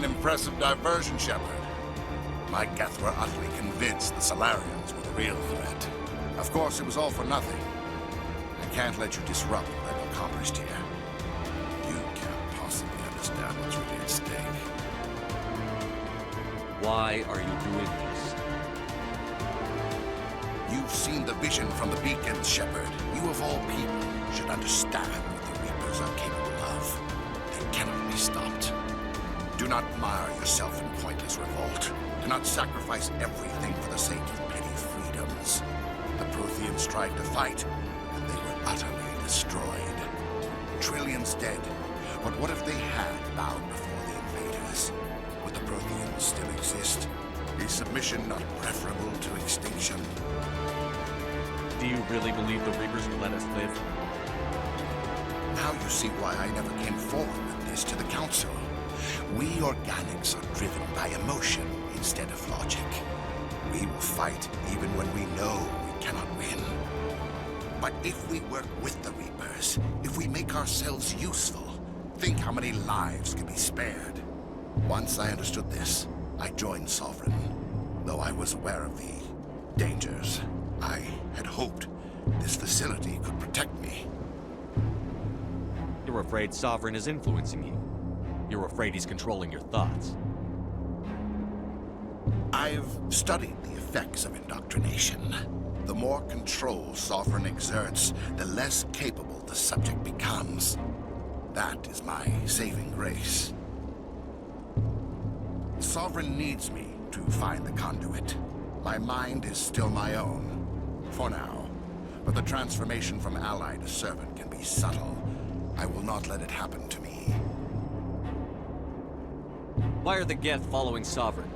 Impressive diversion, Shepard. My Geth were utterly convinced the Salarians were the real threat. Of course, it was all for nothing. I can't let you disrupt what I've accomplished here. You can't possibly understand what's really at stake. Why are you doing this? You've seen the vision from the beacons, Shepard. You of all people should understand what the Reapers are capable of. They cannot be stopped. Do not mire yourself in pointless revolt. Do not sacrifice everything for the sake of petty freedoms. The Protheans tried to fight, and they were utterly destroyed. Trillions dead. But what if they had bowed before the invaders? Would the Protheans still exist? Is submission not preferable to extinction? Do you really believe the Reapers will let us live? Now you see why I never came forward with this to the Council. We organics are driven by emotion instead of logic. We will fight even when we know we cannot win. But if we work with the Reapers, if we make ourselves useful, think how many lives could be spared. Once I understood this, I joined Sovereign. Though I was aware of the dangers, I had hoped this facility could protect me. You're afraid Sovereign is influencing you. You're afraid he's controlling your thoughts. I've studied the effects of indoctrination. The more control Sovereign exerts, the less capable the subject becomes. That is my saving grace. Sovereign needs me to find the conduit. My mind is still my own, for now. But the transformation from ally to servant can be subtle. I will not let it happen to me. Why are the Geth following Sovereign?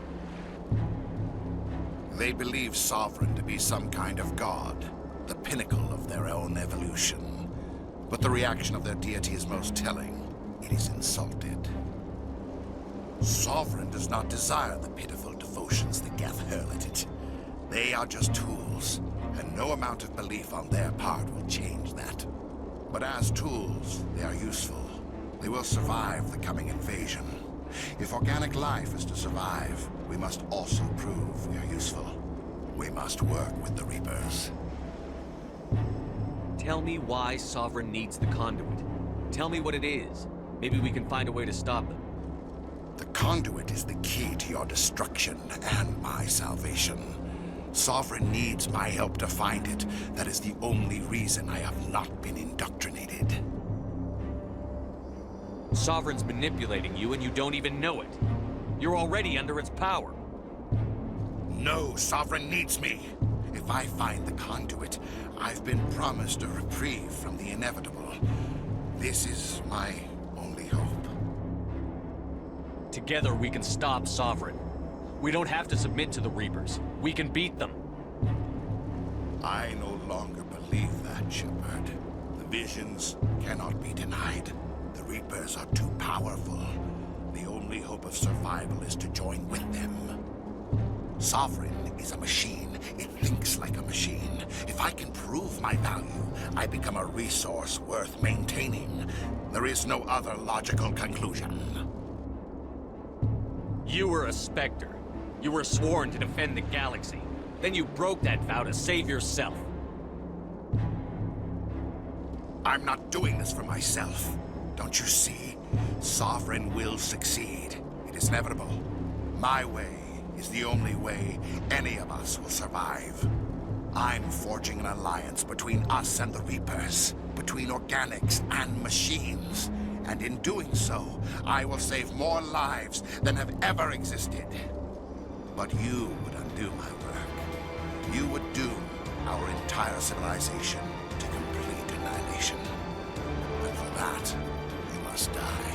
They believe Sovereign to be some kind of god, the pinnacle of their own evolution. But the reaction of their deity is most telling. It is insulted. Sovereign does not desire the pitiful devotions the Geth hurl at it. They are just tools, and no amount of belief on their part will change that. But as tools, they are useful. They will survive the coming invasion. If organic life is to survive, we must also prove we are useful. We must work with the Reapers. Tell me why Sovereign needs the conduit. Tell me what it is. Maybe we can find a way to stop them. The conduit is the key to your destruction and my salvation. Sovereign needs my help to find it. That is the only reason I have not been indoctrinated. Sovereign's manipulating you and you don't even know it. You're already under its power. No, Sovereign needs me. If I find the conduit, I've been promised a reprieve from the inevitable. This is my only hope. Together we can stop Sovereign. We don't have to submit to the Reapers. We can beat them. I no longer believe that, Shepard. The visions cannot be denied. The Reapers are too powerful. The only hope of survival is to join with them. Sovereign is a machine. It thinks like a machine. If I can prove my value, I become a resource worth maintaining. There is no other logical conclusion. You were a Spectre. You were sworn to defend the galaxy. Then you broke that vow to save yourself. I'm not doing this for myself. Don't you see? Sovereign will succeed. It is inevitable. My way is the only way any of us will survive. I'm forging an alliance between us and the Reapers, between organics and machines. And in doing so, I will save more lives than have ever existed. But you would undo my work. You would doom our entire civilization to complete annihilation. And for that, you must die.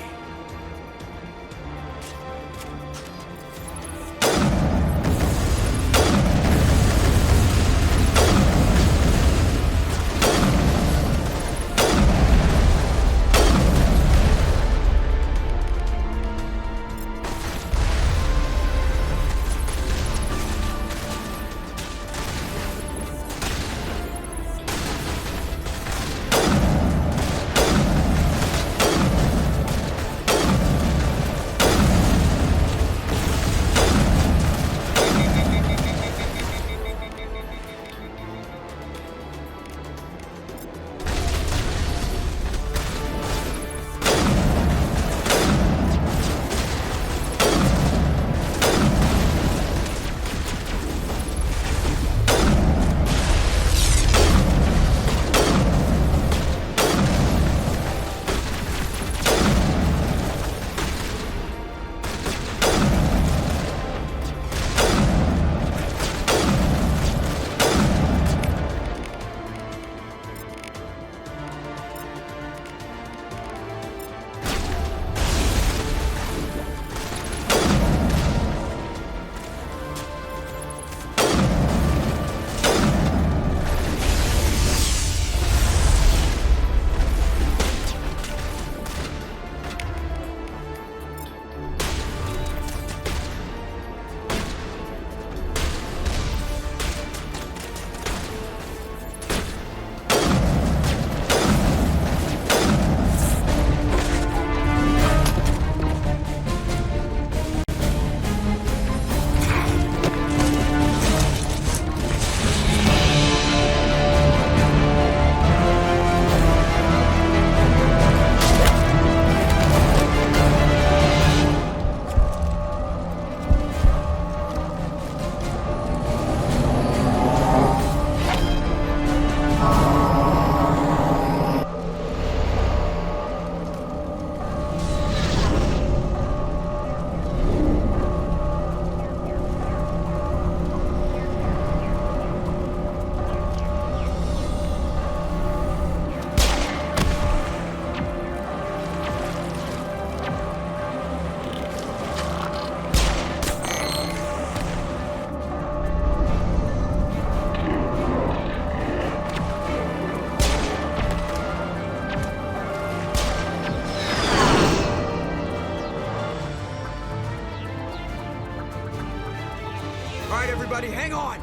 everybody, hang on!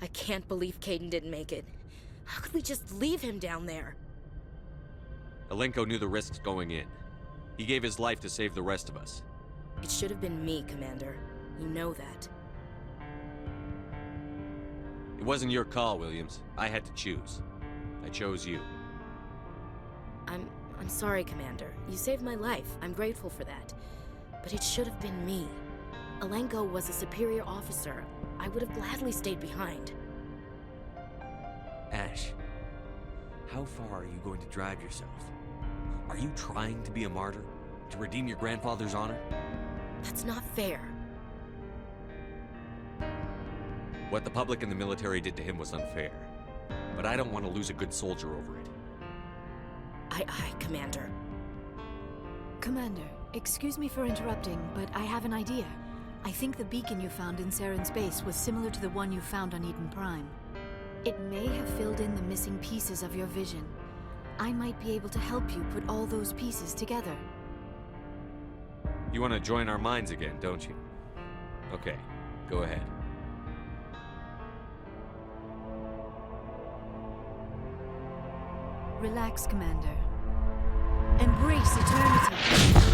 I can't believe Caden didn't make it. How could we just leave him down there? Alenko knew the risks going in. He gave his life to save the rest of us. It should have been me, Commander. You know that. It wasn't your call, Williams. I had to choose. I chose you. I'm sorry, Commander. You saved my life. I'm grateful for that. But it should have been me. Alenko was a superior officer. I would have gladly stayed behind. Ash, how far are you going to drive yourself? Are you trying to be a martyr? To redeem your grandfather's honor? That's not fair. What the public and the military did to him was unfair. But I don't want to lose a good soldier over it. Aye, Commander. Commander, excuse me for interrupting, but I have an idea. I think the beacon you found in Saren's base was similar to the one you found on Eden Prime. It may have filled in the missing pieces of your vision. I might be able to help you put all those pieces together. You want to join our minds again, don't you? Okay, go ahead. Relax, Commander. Embrace eternity.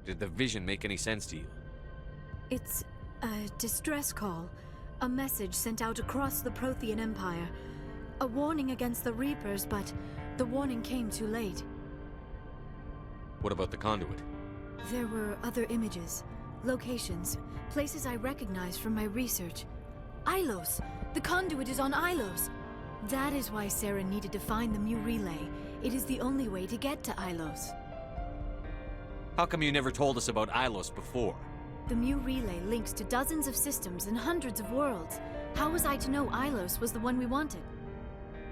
Did the vision make any sense to you? It's a distress call. A message sent out across the Prothean Empire. A warning against the Reapers, but the warning came too late. What about the conduit? There were other images, locations, places I recognized from my research. Ilos! The conduit is on Ilos! That is why Saren needed to find the Mu Relay. It is the only way to get to Ilos. How come you never told us about Ilos before? The Mu Relay links to dozens of systems and hundreds of worlds. How was I to know Ilos was the one we wanted?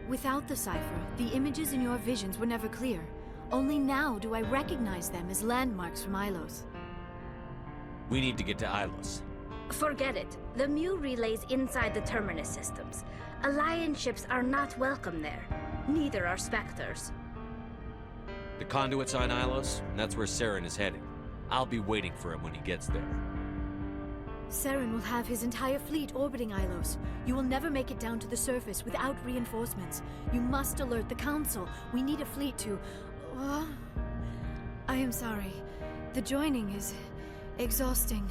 Without the cipher, the images in your visions were never clear. Only now do I recognize them as landmarks from Ilos. We need to get to Ilos. Forget it. The Mu Relay's inside the Terminus systems. Alliance ships are not welcome there. Neither are Spectres. The conduit's on Ilos, and that's where Saren is heading. I'll be waiting for him when he gets there. Saren will have his entire fleet orbiting Ilos. You will never make it down to the surface without reinforcements. You must alert the Council. We need a fleet to... I am sorry. The joining is exhausting.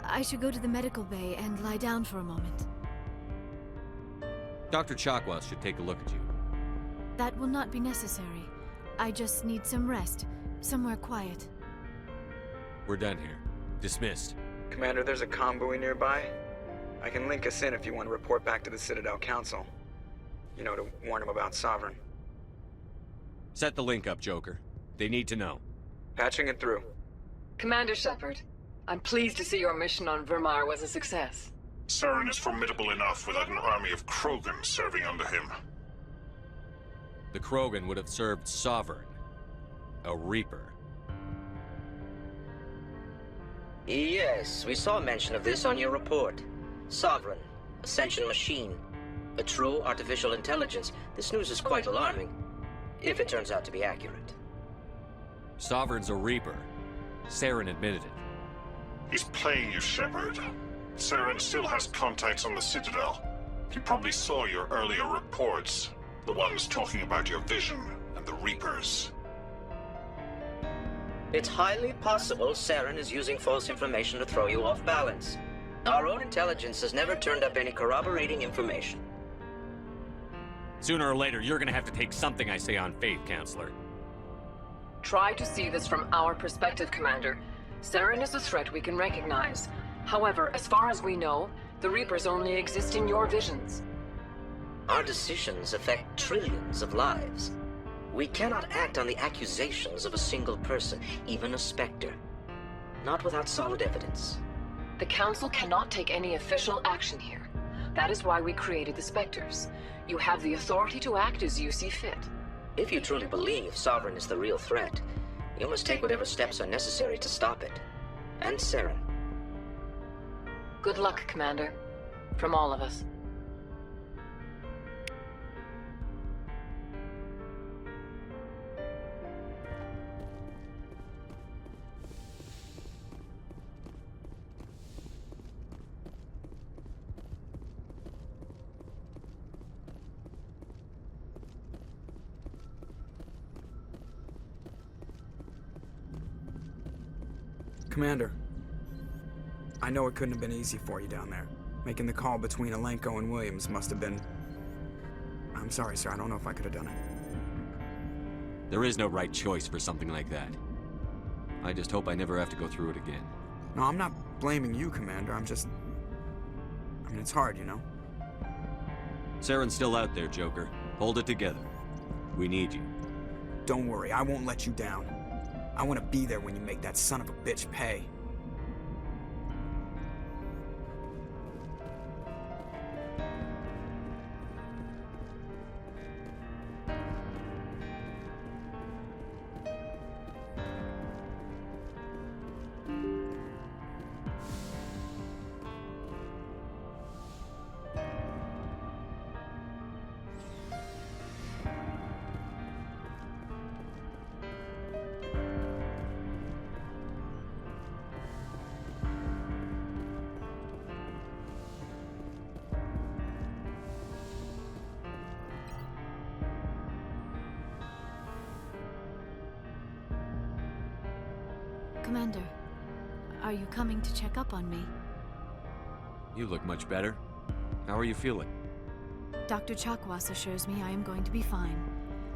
I should go to the medical bay and lie down for a moment. Dr. Chakwas should take a look at you. That will not be necessary. I just need some rest. Somewhere quiet. We're done here. Dismissed. Commander, there's a convoy nearby. I can link us in if you want to report back to the Citadel Council. You know, to warn them about Sovereign. Set the link up, Joker. They need to know. Patching it through. Commander Shepard, I'm pleased to see your mission on Virmire was a success. Saren is formidable enough without an army of Krogan serving under him. The Krogan would have served Sovereign. A Reaper. Yes, we saw mention of this on your report. Sovereign, Ascension machine, a true artificial intelligence. This news is quite alarming, if it turns out to be accurate. Sovereign's a Reaper. Saren admitted it. He's playing you, Shepard. Saren still has contacts on the Citadel. He probably saw your earlier reports. The ones talking about your vision and the Reapers. It's highly possible Saren is using false information to throw you off balance. Our own intelligence has never turned up any corroborating information. Sooner or later, you're gonna have to take something I say on faith, Counselor. Try to see this from our perspective, Commander. Saren is a threat we can recognize. However, as far as we know, the Reapers only exist in your visions. Our decisions affect trillions of lives. We cannot act on the accusations of a single person, even a Spectre. Not without solid evidence. The Council cannot take any official action here. That is why we created the Spectres. You have the authority to act as you see fit. If you truly believe Sovereign is the real threat, you must take whatever steps are necessary to stop it. And Saren. Good luck, Commander. From all of us. Commander, I know it couldn't have been easy for you down there. Making the call between Alenko and Williams must have been... I'm sorry, sir. I don't know if I could have done it. There is no right choice for something like that. I just hope I never have to go through it again. No, I'm not blaming you, Commander. I'm just... I mean, it's hard, you know? Saren's still out there, Joker. Hold it together. We need you. Don't worry, I won't let you down. I want to be there when you make that son of a bitch pay. Commander, are you coming to check up on me? You look much better. How are you feeling? Dr. Chakwas assures me I am going to be fine.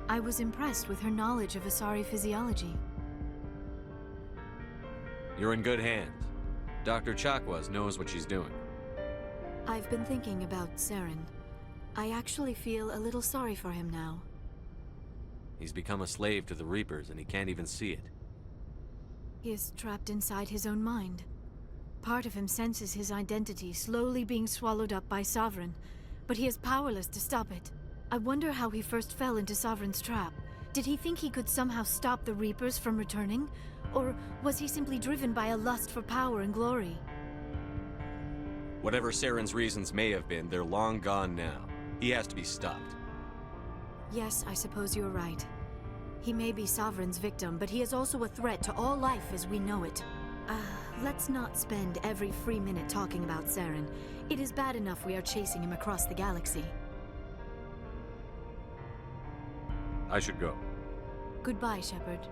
I was impressed with her knowledge of Asari physiology. You're in good hands. Dr. Chakwas knows what she's doing. I've been thinking about Saren. I actually feel a little sorry for him now. He's become a slave to the Reapers, and he can't even see it. He is trapped inside his own mind. Part of him senses his identity slowly being swallowed up by Sovereign, but he is powerless to stop it. I wonder how he first fell into Sovereign's trap. Did he think he could somehow stop the Reapers from returning? Or was he simply driven by a lust for power and glory? Whatever Saren's reasons may have been, they're long gone now. He has to be stopped. Yes, I suppose you're right. He may be Sovereign's victim, but he is also a threat to all life as we know it. Let's not spend every free minute talking about Saren. It is bad enough we are chasing him across the galaxy. I should go. Goodbye, Shepard.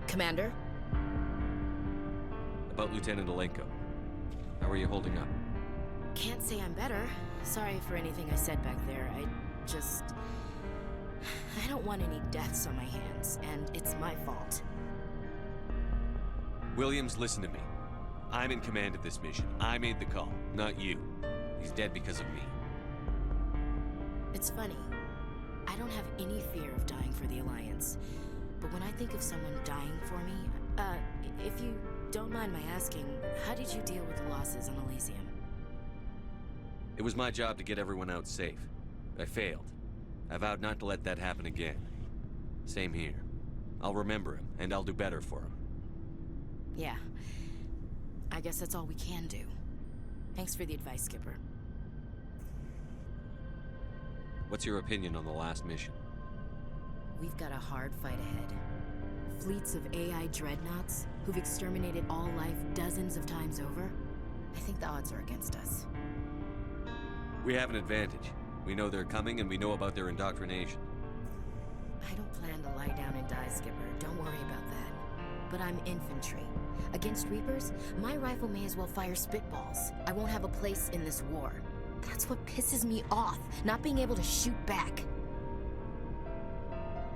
Commander? About Lieutenant Alenko. How are you holding up? Can't say I'm better. Sorry for anything I said back there. I don't want any deaths on my hands, and it's my fault. Williams, listen to me. I'm in command of this mission. I made the call, not you. He's dead because of me. It's funny. I don't have any fear of dying for the Alliance. But when I think of someone dying for me, if you don't mind my asking, how did you deal with the losses on Elysium? It was my job to get everyone out safe. I failed. I vowed not to let that happen again. Same here. I'll remember him, and I'll do better for him. Yeah. I guess that's all we can do. Thanks for the advice, Skipper. What's your opinion on the last mission? We've got a hard fight ahead. Fleets of AI dreadnoughts who've exterminated all life dozens of times over. I think the odds are against us. We have an advantage. We know they're coming, and we know about their indoctrination. I don't plan to lie down and die, Skipper. Don't worry about that. But I'm infantry. Against Reapers, my rifle may as well fire spitballs. I won't have a place in this war. That's what pisses me off, not being able to shoot back.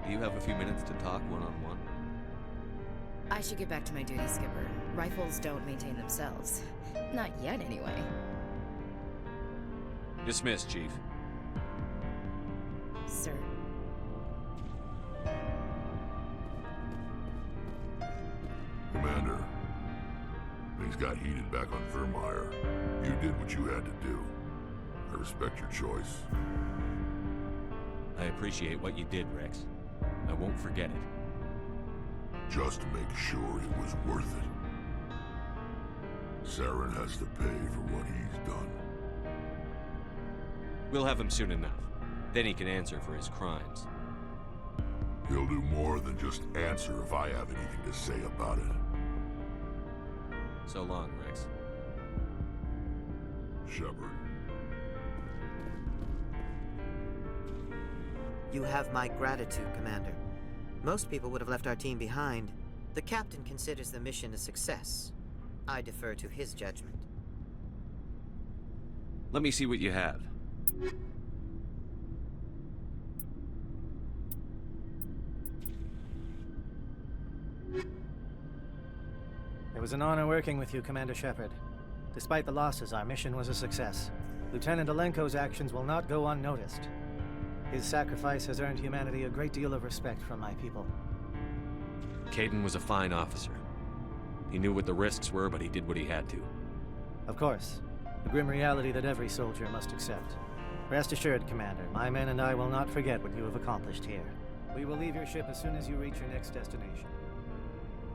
Do you have a few minutes to talk one-on-one? I should get back to my duty, Skipper. Rifles don't maintain themselves. Not yet, anyway. Dismissed, Chief. Sir. Commander, things got heated back on Virmire. You did what you had to do. I respect your choice. I appreciate what you did, Rex. I won't forget it. Just make sure it was worth it. Saren has to pay for what he's done. We'll have him soon enough. Then he can answer for his crimes. He'll do more than just answer if I have anything to say about it. So long, Rex. Shepard. You have my gratitude, Commander. Most people would have left our team behind. The captain considers the mission a success. I defer to his judgment. Let me see what you have. It was an honor working with you, Commander Shepard. Despite the losses, our mission was a success. Lieutenant Alenko's actions will not go unnoticed. His sacrifice has earned humanity a great deal of respect from my people. Kaidan was a fine officer. He knew what the risks were, but he did what he had to. Of course. The grim reality that every soldier must accept. Rest assured, Commander, my men and I will not forget what you have accomplished here. We will leave your ship as soon as you reach your next destination.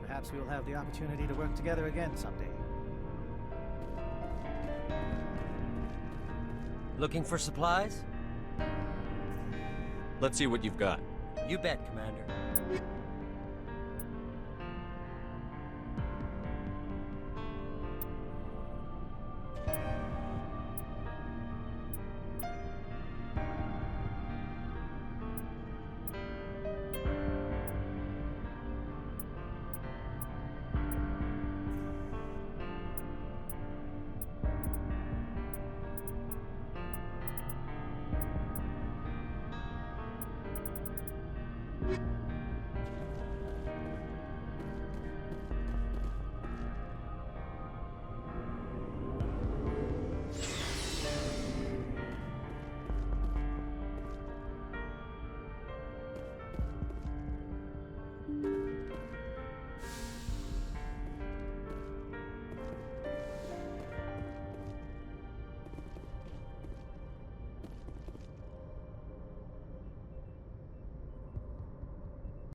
Perhaps we will have the opportunity to work together again someday. Looking for supplies? Let's see what you've got. You bet, Commander.